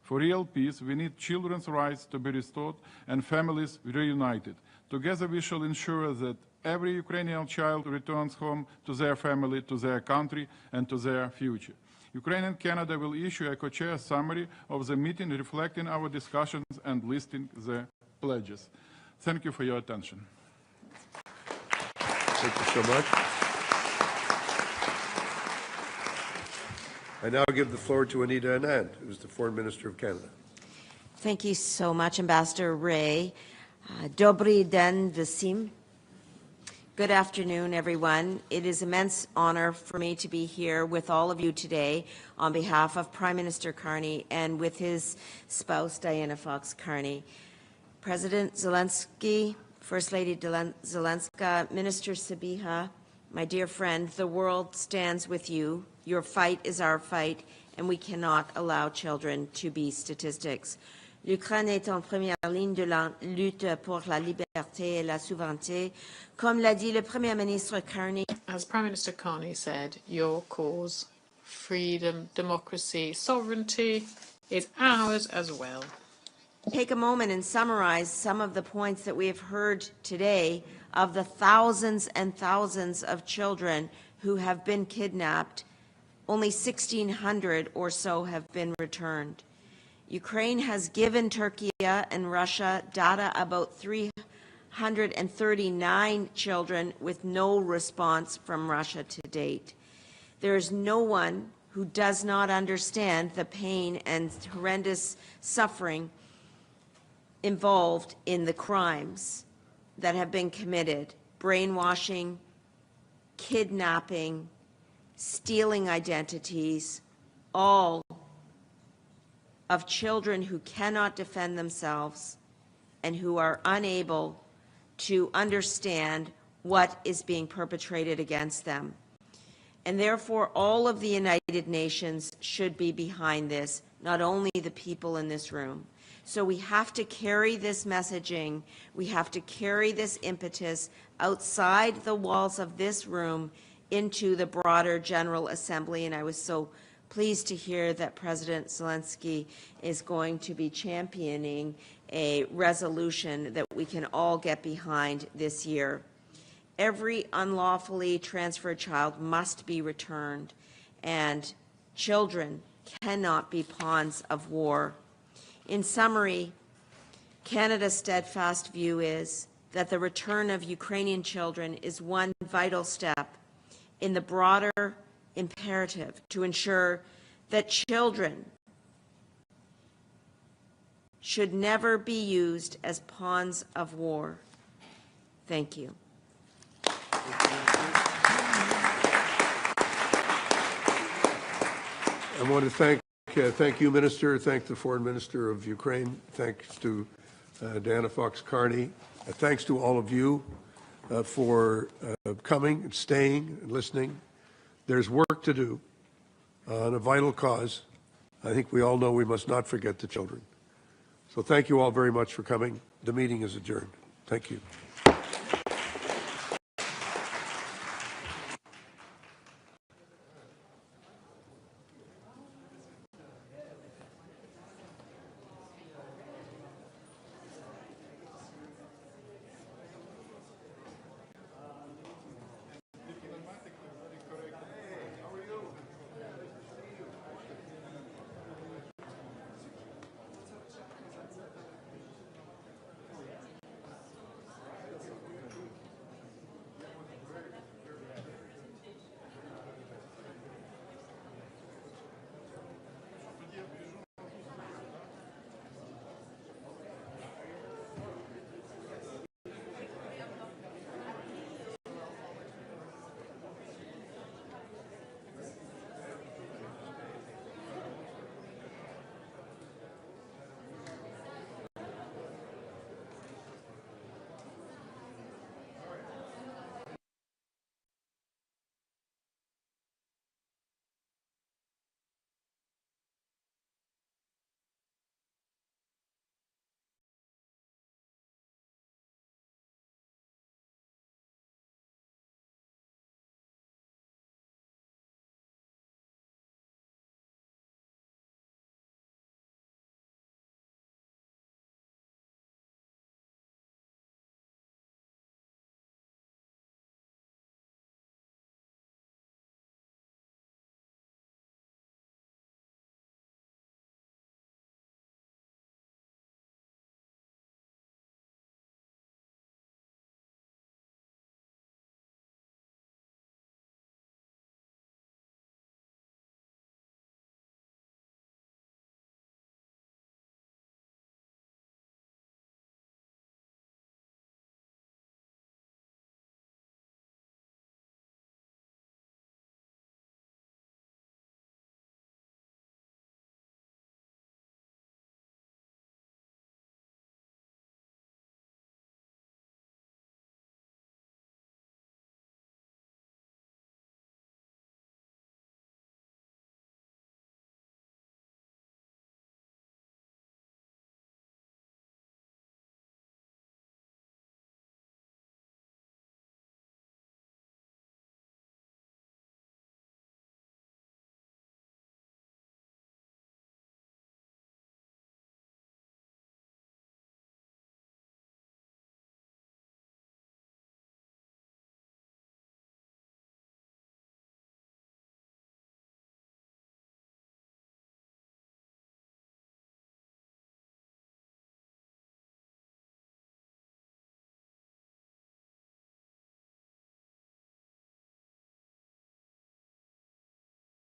For real peace, we need children's rights to be restored and families reunited. Together we shall ensure that every Ukrainian child returns home to their family, to their country, and to their future. Ukraine and Canada will issue a co-chair summary of the meeting reflecting our discussions and listing the pledges. Thank you for your attention. Thank you so much. I now give the floor to Anita Anand, who is the Foreign Minister of Canada. Thank you so much, Ambassador Ray. Dobry den Visim. Good afternoon, everyone. It is an immense honor for me to be here with all of you today on behalf of Prime Minister Carney and with his spouse, Diana Fox Carney. President Zelensky, First Lady Zelenska, Minister Sabiha, my dear friend, the world stands with you. Your fight is our fight, and we cannot allow children to be statistics. L'Ukraine est en première ligne de la lutte pour la liberté et la souveraineté. Comme l'a dit le Premier ministre Carney. As Prime Minister Carney said, your cause, freedom, democracy, sovereignty, is ours as well. Take a moment and summarize some of the points that we have heard today of the thousands and thousands of children who have been kidnapped. Only 1,600 or so have been returned. Ukraine has given Turkey and Russia data about 339 children with no response from Russia to date. There is no one who does not understand the pain and horrendous suffering involved in the crimes that have been committed: brainwashing, kidnapping, stealing identities, all of children who cannot defend themselves and who are unable to understand what is being perpetrated against them. And therefore, all of the United Nations should be behind this, not only the people in this room. So we have to carry this messaging, we have to carry this impetus outside the walls of this room into the broader General Assembly, and I was so pleased to hear that President Zelensky is going to be championing a resolution that we can all get behind this year. Every unlawfully transferred child must be returned, and children cannot be pawns of war. In summary, Canada's steadfast view is that the return of Ukrainian children is one vital step in the broader imperative to ensure that children should never be used as pawns of war. Thank you. I want to thank you, Minister, thank the Foreign Minister of Ukraine, thanks to Diana Fox-Carney, thanks to all of you for coming and staying and listening. There's work to do on a vital cause. I think we all know we must not forget the children. So thank you all very much for coming. The meeting is adjourned. Thank you.